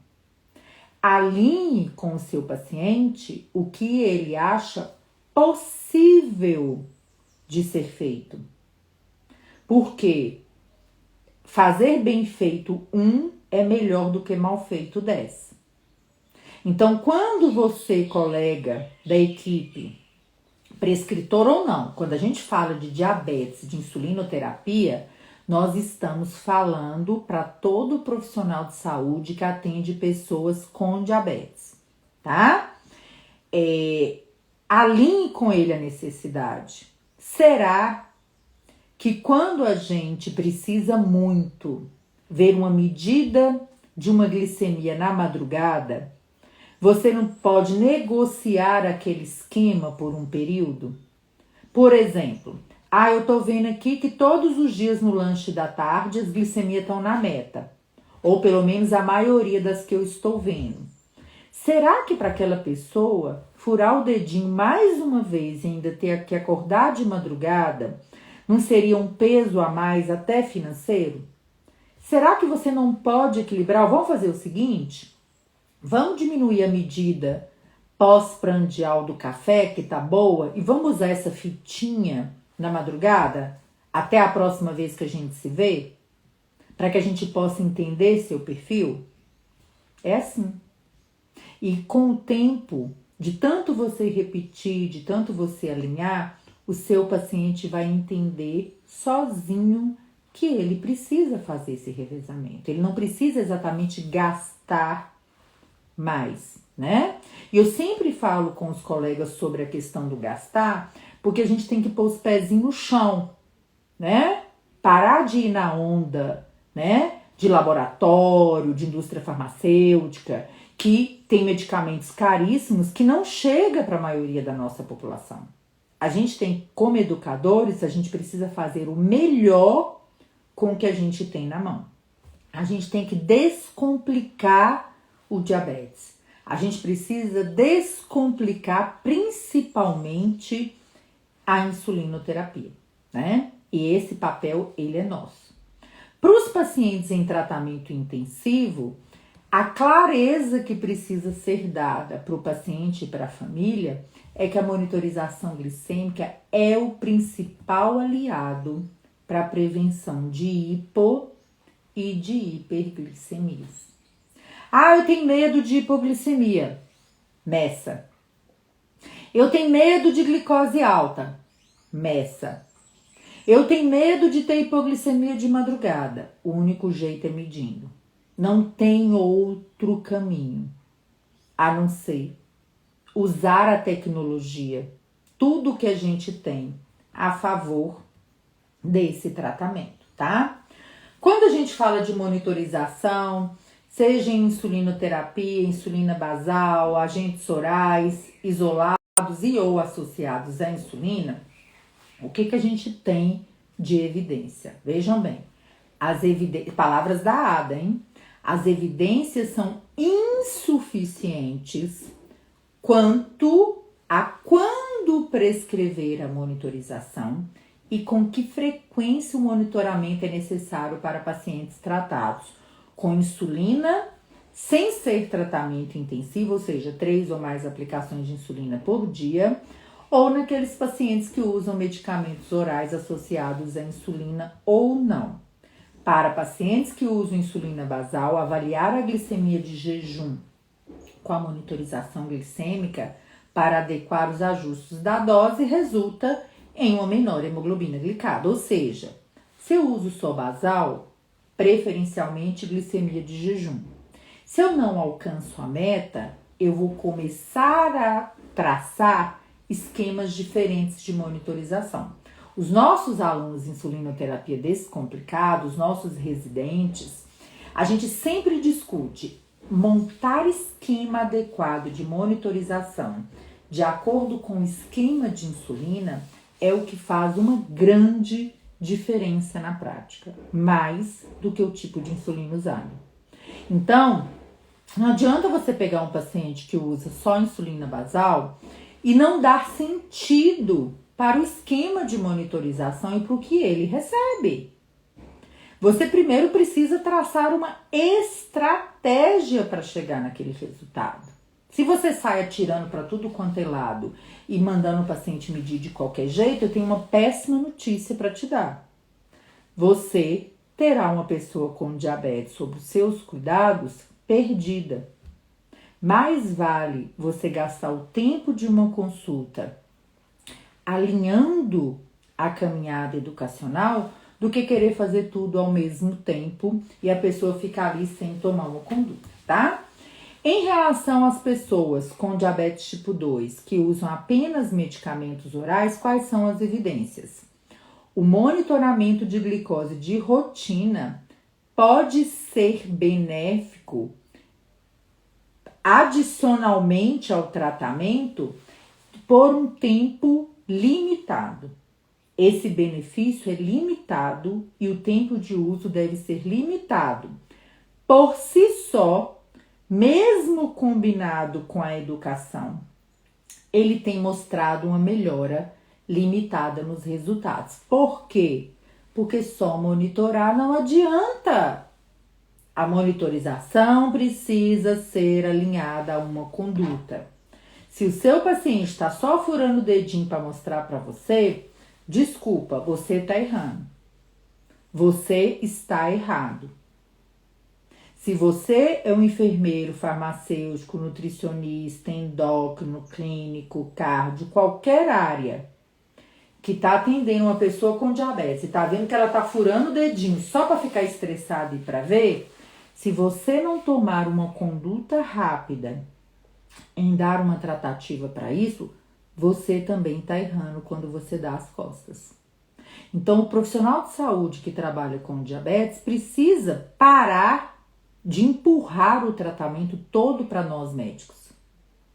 Alinhe com o seu paciente o que ele acha possível de ser feito. Porque fazer bem feito é melhor do que mal feito 10. Então, quando você, colega da equipe, prescritor ou não, quando a gente fala de diabetes, de insulinoterapia, nós estamos falando para todo profissional de saúde que atende pessoas com diabetes, tá? Alinhe com ele a necessidade. Será que quando a gente precisa muito ver uma medida de uma glicemia na madrugada, você não pode negociar aquele esquema por um período? Por exemplo, eu tô vendo aqui que todos os dias no lanche da tarde as glicemias estão na meta. Ou pelo menos a maioria das que eu estou vendo. Será que para aquela pessoa furar o dedinho mais uma vez e ainda ter que acordar de madrugada não seria um peso a mais até financeiro? Será que você não pode equilibrar? Vamos fazer o seguinte? Vamos diminuir a medida pós-prandial do café, que tá boa, e vamos usar essa fitinha na madrugada, até a próxima vez que a gente se vê, para que a gente possa entender seu perfil? É assim. E com o tempo, de tanto você repetir, de tanto você alinhar, o seu paciente vai entender sozinho que ele precisa fazer esse revezamento. Ele não precisa exatamente gastar mais, né? E eu sempre falo com os colegas sobre a questão do gastar, porque a gente tem que pôr os pezinhos no chão, né? Parar de ir na onda, né? De laboratório, de indústria farmacêutica, que tem medicamentos caríssimos que não chega para a maioria da nossa população. A gente tem, como educadores, a gente precisa fazer o melhor com o que a gente tem na mão. A gente tem que descomplicar o diabetes. A gente precisa descomplicar principalmente a insulinoterapia, né? E esse papel, ele é nosso. Para os pacientes em tratamento intensivo, A clareza que precisa ser dada para o paciente e para a família é que a monitorização glicêmica é o principal aliado para a prevenção de hipo e de hiperglicemias. Ah, eu tenho medo de hipoglicemia. Meça. Eu tenho medo de glicose alta. Meça. Eu tenho medo de ter hipoglicemia de madrugada. O único jeito é medindo. Não tem outro caminho a não ser usar a tecnologia, tudo que a gente tem a favor desse tratamento, tá? Quando a gente fala de monitorização, seja em insulinoterapia, insulina basal, agentes orais, isolados e ou associados à insulina, o que a gente tem de evidência? Vejam bem, palavras da ADA, hein? As evidências são insuficientes quanto a quando prescrever a monitorização e com que frequência o monitoramento é necessário para pacientes tratados com insulina sem ser tratamento intensivo, ou seja, 3 ou mais aplicações de insulina por dia, ou naqueles pacientes que usam medicamentos orais associados à insulina ou não. Para pacientes que usam insulina basal, avaliar a glicemia de jejum com a monitorização glicêmica para adequar os ajustes da dose resulta em uma menor hemoglobina glicada. Ou seja, se eu uso só basal, preferencialmente glicemia de jejum. Se eu não alcanço a meta, eu vou começar a traçar esquemas diferentes de monitorização. Os nossos alunos em insulinoterapia descomplicada, os nossos residentes, a gente sempre discute montar esquema adequado de monitorização de acordo com o esquema de insulina é o que faz uma grande diferença na prática, mais do que o tipo de insulina usado. Então, não adianta você pegar um paciente que usa só insulina basal e não dar sentido para o esquema de monitorização e para o que ele recebe. Você primeiro precisa traçar uma estratégia para chegar naquele resultado. Se você sai atirando para tudo quanto é lado e mandando o paciente medir de qualquer jeito, eu tenho uma péssima notícia para te dar. Você terá uma pessoa com diabetes sob os seus cuidados perdida. Mais vale você gastar o tempo de uma consulta alinhando a caminhada educacional do que querer fazer tudo ao mesmo tempo e a pessoa ficar ali sem tomar uma conduta, tá? Em relação às pessoas com diabetes tipo 2 que usam apenas medicamentos orais, quais são as evidências? O monitoramento de glicose de rotina pode ser benéfico adicionalmente ao tratamento por um tempo limitado. Esse benefício é limitado e o tempo de uso deve ser limitado. Por si só, mesmo combinado com a educação, ele tem mostrado uma melhora limitada nos resultados. Por quê? Porque só monitorar não adianta. A monitorização precisa ser alinhada a uma conduta. Se o seu paciente está só furando o dedinho para mostrar para você, desculpa, você está errando. Você está errado. Se você é um enfermeiro, farmacêutico, nutricionista, endócrino, clínico, cardio, qualquer área que está atendendo uma pessoa com diabetes e está vendo que ela está furando o dedinho só para ficar estressada e para ver, se você não tomar uma conduta rápida em dar uma tratativa para isso, você também está errando quando você dá as costas. Então, o profissional de saúde que trabalha com diabetes precisa parar de empurrar o tratamento todo para nós médicos,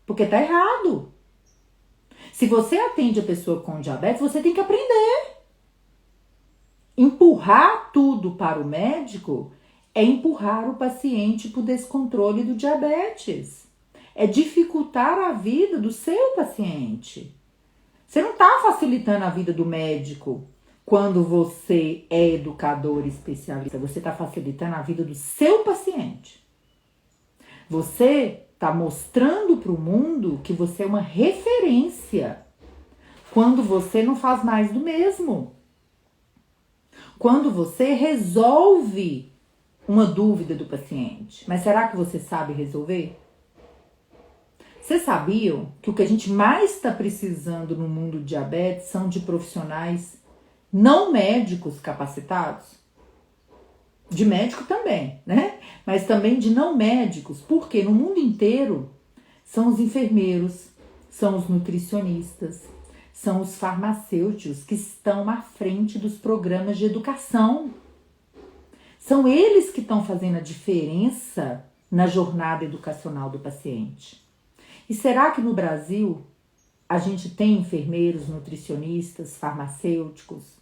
porque está errado. Se você atende a pessoa com diabetes, você tem que aprender. Empurrar tudo para o médico é empurrar o paciente para o descontrole do diabetes. É dificultar a vida do seu paciente. Você não está facilitando a vida do médico quando você é educador especialista. Você está facilitando a vida do seu paciente. Você está mostrando para o mundo que você é uma referência quando você não faz mais do mesmo. Quando você resolve uma dúvida do paciente. Mas será que você sabe resolver? Vocês sabiam que o que a gente mais está precisando no mundo do diabetes são de profissionais não médicos capacitados? De médico também, né? Mas também de não médicos, porque no mundo inteiro são os enfermeiros, são os nutricionistas, são os farmacêuticos que estão à frente dos programas de educação. São eles que estão fazendo a diferença na jornada educacional do paciente. E será que no Brasil a gente tem enfermeiros, nutricionistas, farmacêuticos,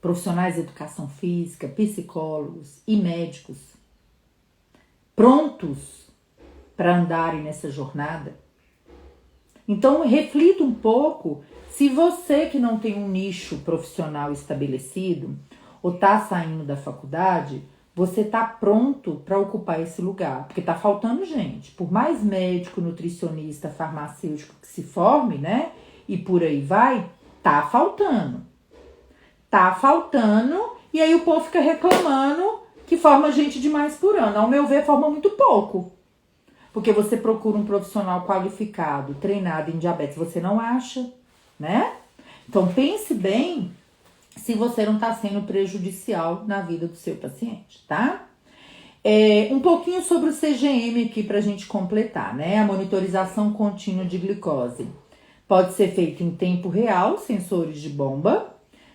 profissionais de educação física, psicólogos e médicos prontos para andarem nessa jornada? Então, reflita um pouco se você que não tem um nicho profissional estabelecido ou está saindo da faculdade, você está pronto para ocupar esse lugar, porque está faltando gente. Por mais médico, nutricionista, farmacêutico que se forme, né, e por aí vai, tá faltando. Tá faltando, e aí o povo fica reclamando que forma gente demais por ano. Ao meu ver, forma muito pouco. Porque você procura um profissional qualificado, treinado em diabetes, você não acha, né? Então pense bem se você não está sendo prejudicial na vida do seu paciente, tá? Um pouquinho sobre o CGM aqui para a gente completar, né? A monitorização contínua de glicose pode ser feita em tempo real, sensores de bomba,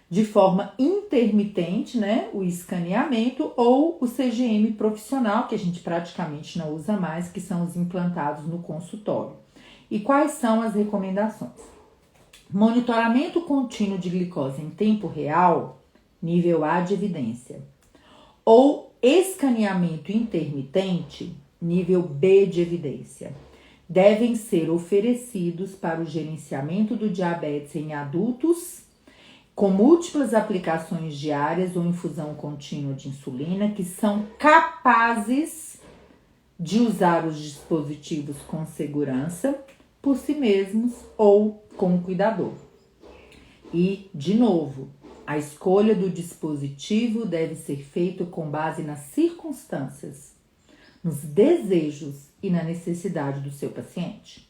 de forma intermitente, né? O escaneamento ou o CGM profissional, que a gente praticamente não usa mais, que são os implantados no consultório. E quais são as recomendações? Monitoramento contínuo de glicose em tempo real, nível A de evidência, ou escaneamento intermitente, nível B de evidência, devem ser oferecidos para o gerenciamento do diabetes em adultos com múltiplas aplicações diárias ou infusão contínua de insulina que são capazes de usar os dispositivos com segurança por si mesmos ou com o cuidador. E, de novo, a escolha do dispositivo deve ser feita com base nas circunstâncias, nos desejos e na necessidade do seu paciente.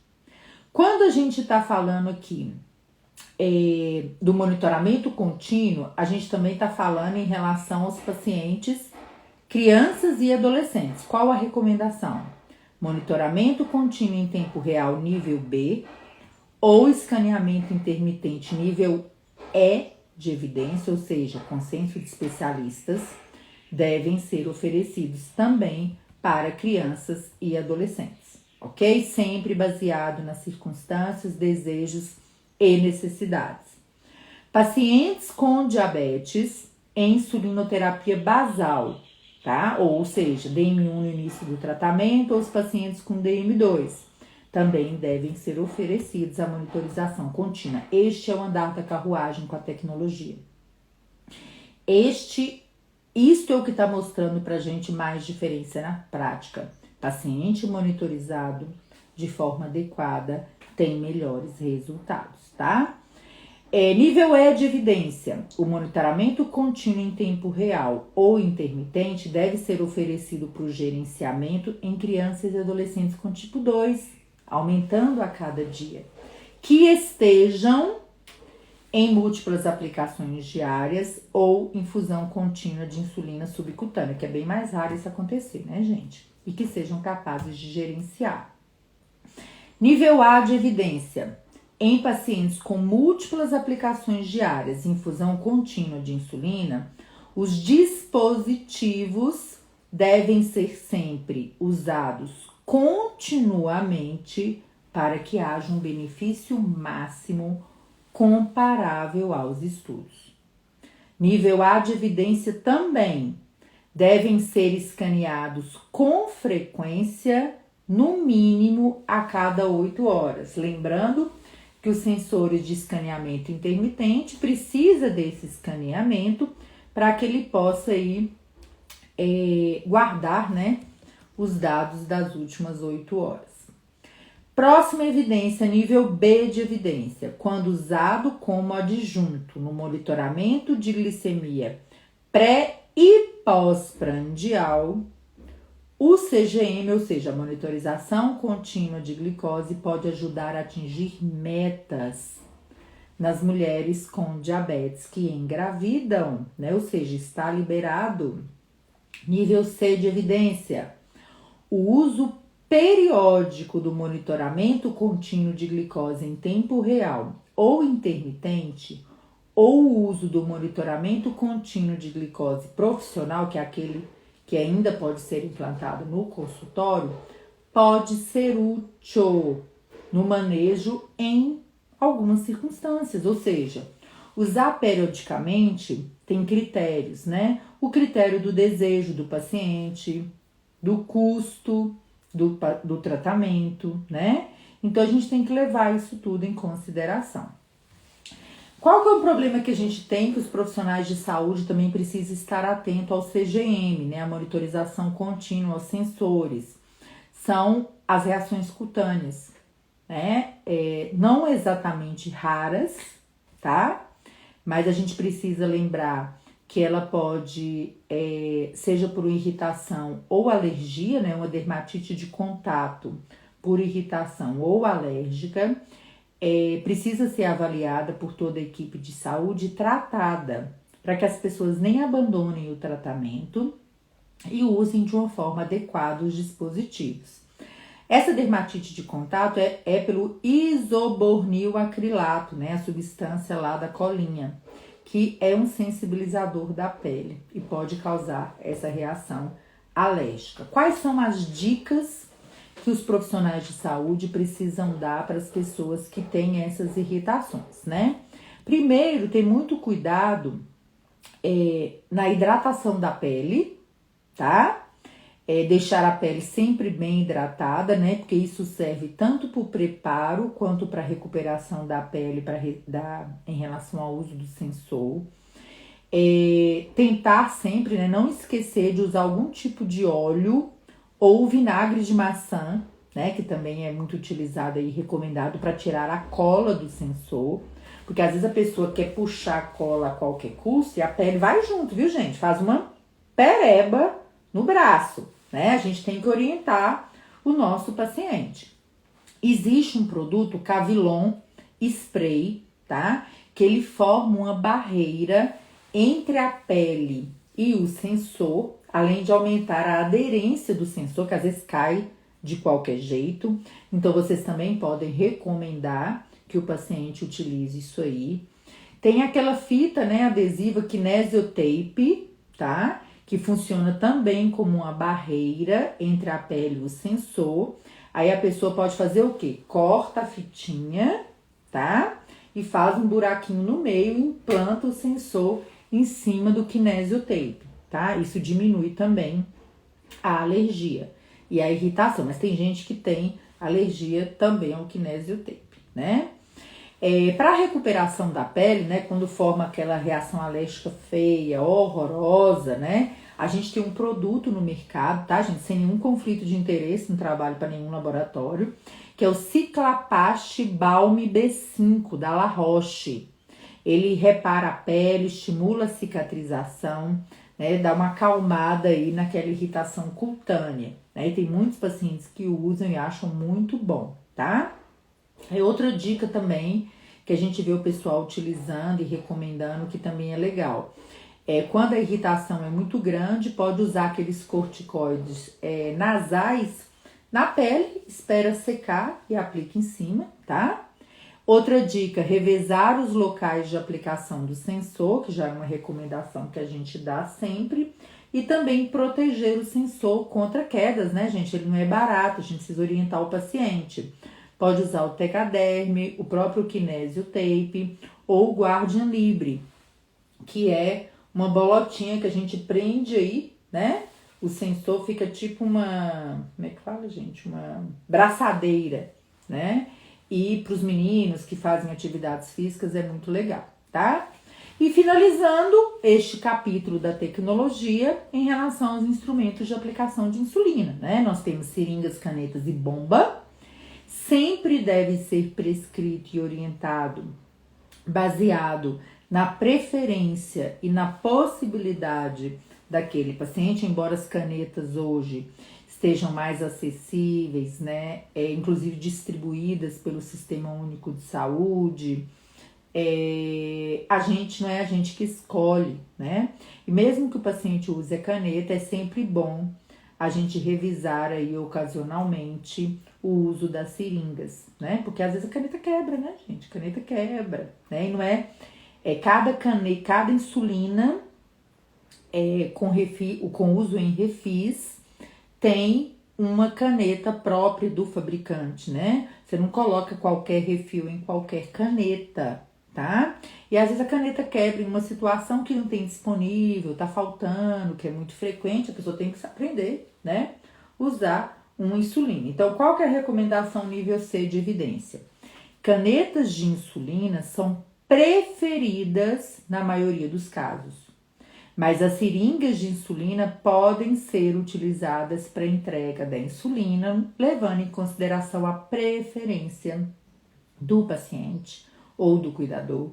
Quando a gente está falando aqui do monitoramento contínuo, a gente também está falando em relação aos pacientes, crianças e adolescentes. Qual a recomendação? Monitoramento contínuo em tempo real nível B ou escaneamento intermitente nível E de evidência, ou seja, consenso de especialistas, devem ser oferecidos também para crianças e adolescentes, ok? Sempre baseado nas circunstâncias, desejos e necessidades. Pacientes com diabetes em insulinoterapia basal, tá? Ou seja, DM1 no início do tratamento, ou os pacientes com DM2 também devem ser oferecidos a monitorização contínua. Este é o andar da carruagem com a tecnologia. Isto é o que está mostrando pra gente mais diferença na prática. Paciente monitorizado de forma adequada tem melhores resultados, tá? Nível E de evidência. O monitoramento contínuo em tempo real ou intermitente deve ser oferecido para o gerenciamento em crianças e adolescentes com tipo 2, aumentando a cada dia, que estejam em múltiplas aplicações diárias ou infusão contínua de insulina subcutânea, que é bem mais raro isso acontecer, né, gente? E que sejam capazes de gerenciar. Nível A de evidência. Em pacientes com múltiplas aplicações diárias e infusão contínua de insulina, os dispositivos devem ser sempre usados continuamente para que haja um benefício máximo comparável aos estudos. Nível A de evidência também devem ser escaneados com frequência, no mínimo a cada 8 horas. Lembrando que os sensores de escaneamento intermitente precisa desse escaneamento para que ele possa aí guardar, né, os dados das últimas 8 horas. Próxima evidência, nível B de evidência, quando usado como adjunto no monitoramento de glicemia pré e pós-prandial, o CGM, ou seja, a monitorização contínua de glicose, pode ajudar a atingir metas nas mulheres com diabetes que engravidam, né? Ou seja, está liberado. Nível C de evidência, o uso periódico do monitoramento contínuo de glicose em tempo real ou intermitente, ou o uso do monitoramento contínuo de glicose profissional, que é aquele que ainda pode ser implantado no consultório, pode ser útil no manejo em algumas circunstâncias, ou seja, usar periodicamente tem critérios, né? O critério do desejo do paciente, do custo do tratamento, né? Então, a gente tem que levar isso tudo em consideração. Qual que é o problema que a gente tem, que os profissionais de saúde também precisam estar atentos ao CGM, né? A monitorização contínua, aos sensores. São as reações cutâneas, né? Não exatamente raras, tá? Mas a gente precisa lembrar que ela pode, seja por irritação ou alergia, né? Uma dermatite de contato por irritação ou alérgica, precisa ser avaliada por toda a equipe de saúde e tratada, para que as pessoas nem abandonem o tratamento e usem de uma forma adequada os dispositivos. Essa dermatite de contato é pelo isobornil acrilato, né? A substância lá da colinha, que é um sensibilizador da pele e pode causar essa reação alérgica. Quais são as dicas que os profissionais de saúde precisam dar para as pessoas que têm essas irritações, né? Primeiro, ter muito cuidado na hidratação da pele, tá? Deixar a pele sempre bem hidratada, né? Porque isso serve tanto para o preparo quanto para a recuperação da pele em relação ao uso do sensor. Tentar sempre, né? Não esquecer de usar algum tipo de óleo ou vinagre de maçã, né? Que também é muito utilizado e recomendado para tirar a cola do sensor. Porque às vezes a pessoa quer puxar a cola a qualquer custo e a pele vai junto, viu, gente? Faz uma pereba no braço, né? A gente tem que orientar o nosso paciente. Existe um produto, Cavilon Spray, tá? Que ele forma uma barreira entre a pele e o sensor, além de aumentar a aderência do sensor, que às vezes cai de qualquer jeito. Então, vocês também podem recomendar que o paciente utilize isso aí. Tem aquela fita, né, adesiva Kinesiotape, tá? Que funciona também como uma barreira entre a pele e o sensor. Aí a pessoa pode fazer o quê? Corta a fitinha, tá? E faz um buraquinho no meio e implanta o sensor em cima do Kinesiotape, tá? Isso diminui também a alergia e a irritação. Mas tem gente que tem alergia também ao Kinesiotape, né? Para recuperação da pele, né, quando forma aquela reação alérgica feia, horrorosa, né, a gente tem um produto no mercado, tá, gente, sem nenhum conflito de interesse, não trabalho para nenhum laboratório, que é o Ciclapaste Balm B5 da La Roche. Ele repara a pele, estimula a cicatrização, né, dá uma acalmada aí naquela irritação cutânea, né, e tem muitos pacientes que usam e acham muito bom, tá? Outra dica também que a gente vê o pessoal utilizando e recomendando, que também é legal. Quando a irritação é muito grande, pode usar aqueles corticoides nasais na pele, espera secar e aplica em cima, tá? Outra dica, revezar os locais de aplicação do sensor, que já é uma recomendação que a gente dá sempre. E também proteger o sensor contra quedas, né, gente? Ele não é barato, a gente precisa orientar o paciente. Pode usar o Tecaderm, o próprio Kinesiotape ou o Guardian Libre, que é uma bolotinha que a gente prende aí, né? O sensor fica tipo uma, como é que fala, gente? Uma braçadeira, né? E para os meninos que fazem atividades físicas é muito legal, tá? E finalizando este capítulo da tecnologia em relação aos instrumentos de aplicação de insulina, né? Nós temos seringas, canetas e bomba. Sempre deve ser prescrito e orientado baseado na preferência e na possibilidade daquele paciente, embora as canetas hoje estejam mais acessíveis, né? Inclusive distribuídas pelo Sistema Único de Saúde. A gente não é a gente que escolhe, né? E mesmo que o paciente use a caneta, é sempre bom a gente revisar aí ocasionalmente o uso das seringas, né? Porque às vezes a caneta quebra, né, gente? A caneta quebra, né? E não cada insulina com uso em refis tem uma caneta própria do fabricante, né? Você não coloca qualquer refil em qualquer caneta, tá? E às vezes a caneta quebra em uma situação que não tem disponível, tá faltando, que é muito frequente, a pessoa tem que aprender, né? Usar uma insulina. Então, qual que é a recomendação nível C de evidência? Canetas de insulina são preferidas na maioria dos casos, mas as seringas de insulina podem ser utilizadas para entrega da insulina, levando em consideração a preferência do paciente ou do cuidador,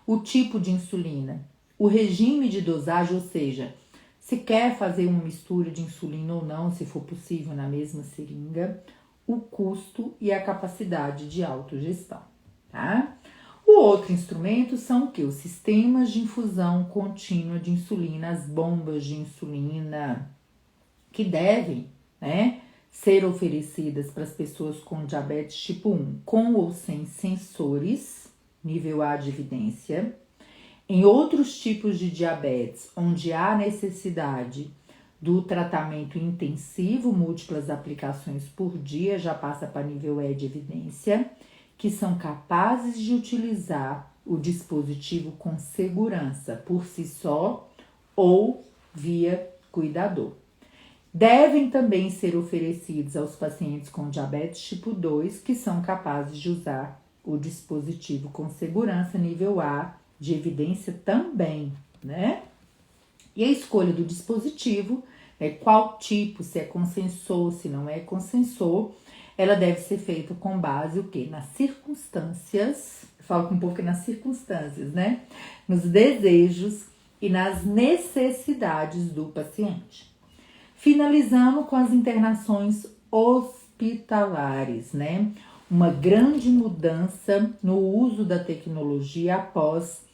o tipo de insulina, o regime de dosagem, ou seja, se quer fazer uma mistura de insulina ou não, se for possível na mesma seringa, o custo e a capacidade de autogestão, tá? O outro instrumento são o que? Os sistemas de infusão contínua de insulina, as bombas de insulina, que devem, né, ser oferecidas para as pessoas com diabetes tipo 1, com ou sem sensores, nível A de evidência. Em outros tipos de diabetes, onde há necessidade do tratamento intensivo, múltiplas aplicações por dia, já passa para nível E de evidência, que são capazes de utilizar o dispositivo com segurança por si só ou via cuidador. Devem também ser oferecidos aos pacientes com diabetes tipo 2, que são capazes de usar o dispositivo com segurança nível A de evidência também, né? E a escolha do dispositivo, qual tipo, se é com sensor, se não é com sensor, ela deve ser feita com base o quê? Nas circunstâncias, eu falo com um pouco que nas circunstâncias, né? Nos desejos e nas necessidades do paciente. Finalizando com as internações hospitalares, né? Uma grande mudança no uso da tecnologia após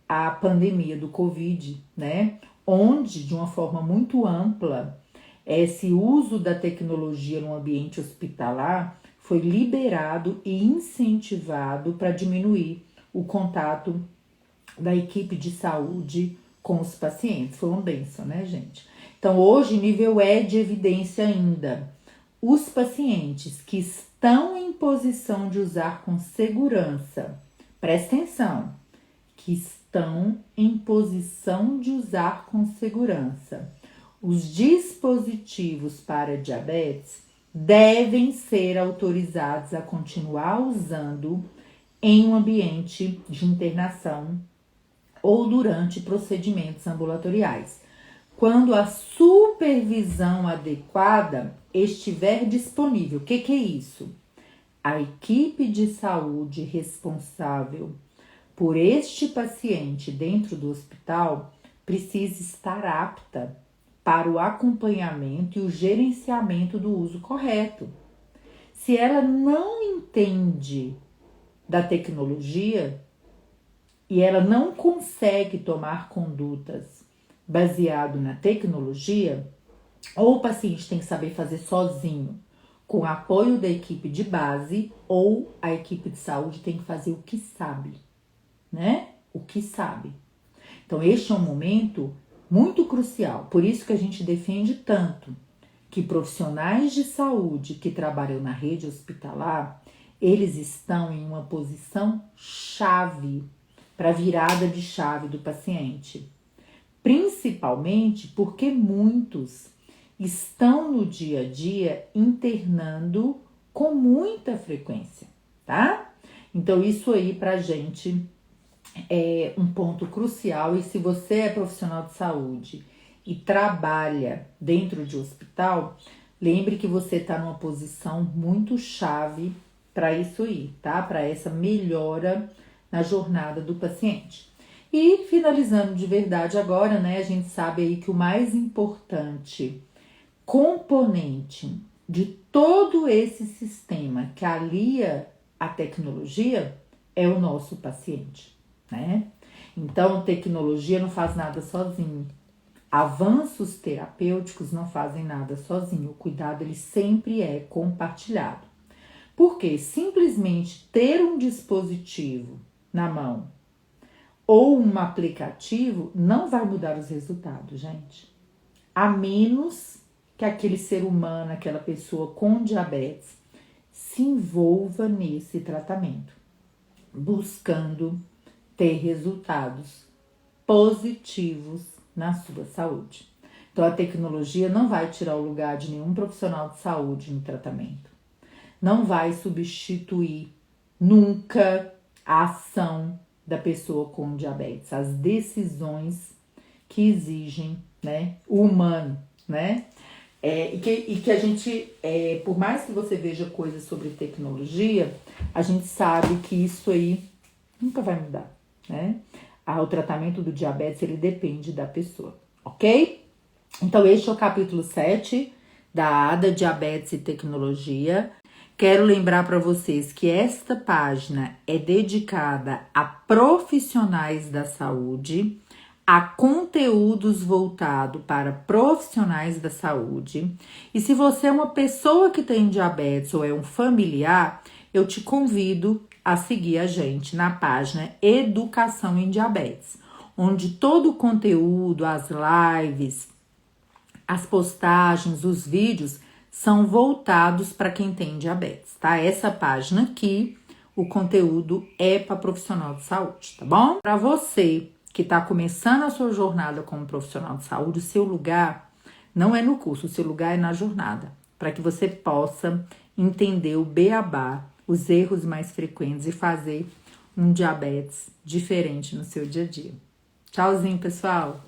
a pandemia do Covid, né? Onde, de uma forma muito ampla, esse uso da tecnologia no ambiente hospitalar foi liberado e incentivado para diminuir o contato da equipe de saúde com os pacientes. Foi uma bênção, né, gente? Então, hoje, nível E de evidência ainda. Os pacientes que estão em posição de usar com segurança, presta atenção, que estão em posição de usar com segurança os dispositivos para diabetes devem ser autorizados a continuar usando em um ambiente de internação ou durante procedimentos ambulatoriais, quando a supervisão adequada estiver disponível. O que é isso? A equipe de saúde responsável por este paciente dentro do hospital precisa estar apta para o acompanhamento e o gerenciamento do uso correto. Se ela não entende da tecnologia e ela não consegue tomar condutas baseado na tecnologia, ou o paciente tem que saber fazer sozinho, com apoio da equipe de base, ou a equipe de saúde tem que fazer o que sabe, né? O que sabe. Então, este é um momento muito crucial. Por isso que a gente defende tanto que profissionais de saúde que trabalham na rede hospitalar, eles estão em uma posição chave para a virada de chave do paciente. Principalmente porque muitos estão no dia a dia internando com muita frequência, tá? Então, isso aí pra gente é um ponto crucial, e se você é profissional de saúde e trabalha dentro de hospital, lembre que você está numa posição muito chave para isso aí, tá? Para essa melhora na jornada do paciente. E finalizando de verdade agora, né? A gente sabe aí que o mais importante componente de todo esse sistema que alia a tecnologia é o nosso paciente, né? Então, tecnologia não faz nada sozinho. Avanços terapêuticos não fazem nada sozinho. O cuidado ele sempre é compartilhado. Porque simplesmente ter um dispositivo na mão ou um aplicativo não vai mudar os resultados, gente. A menos que aquele ser humano, aquela pessoa com diabetes, se envolva nesse tratamento, buscando ter resultados positivos na sua saúde. Então, a tecnologia não vai tirar o lugar de nenhum profissional de saúde no tratamento. Não vai substituir nunca a ação da pessoa com diabetes, as decisões que exigem, né, o humano, né? E que a gente, por mais que você veja coisas sobre tecnologia, a gente sabe que isso aí nunca vai mudar, né? O tratamento do diabetes, ele depende da pessoa, ok? Então, este é o capítulo 7 da ADA, Diabetes e Tecnologia. Quero lembrar para vocês que esta página é dedicada a profissionais da saúde, a conteúdos voltados para profissionais da saúde. E se você é uma pessoa que tem diabetes ou é um familiar, eu te convido a seguir a gente na página Educação em Diabetes, onde todo o conteúdo, as lives, as postagens, os vídeos são voltados para quem tem diabetes, tá? Essa página aqui, o conteúdo é para profissional de saúde, tá bom? Para você que está começando a sua jornada como profissional de saúde, o seu lugar não é no curso, o seu lugar é na jornada, para que você possa entender o beabá, os erros mais frequentes e fazer um diabetes diferente no seu dia a dia. Tchauzinho, pessoal!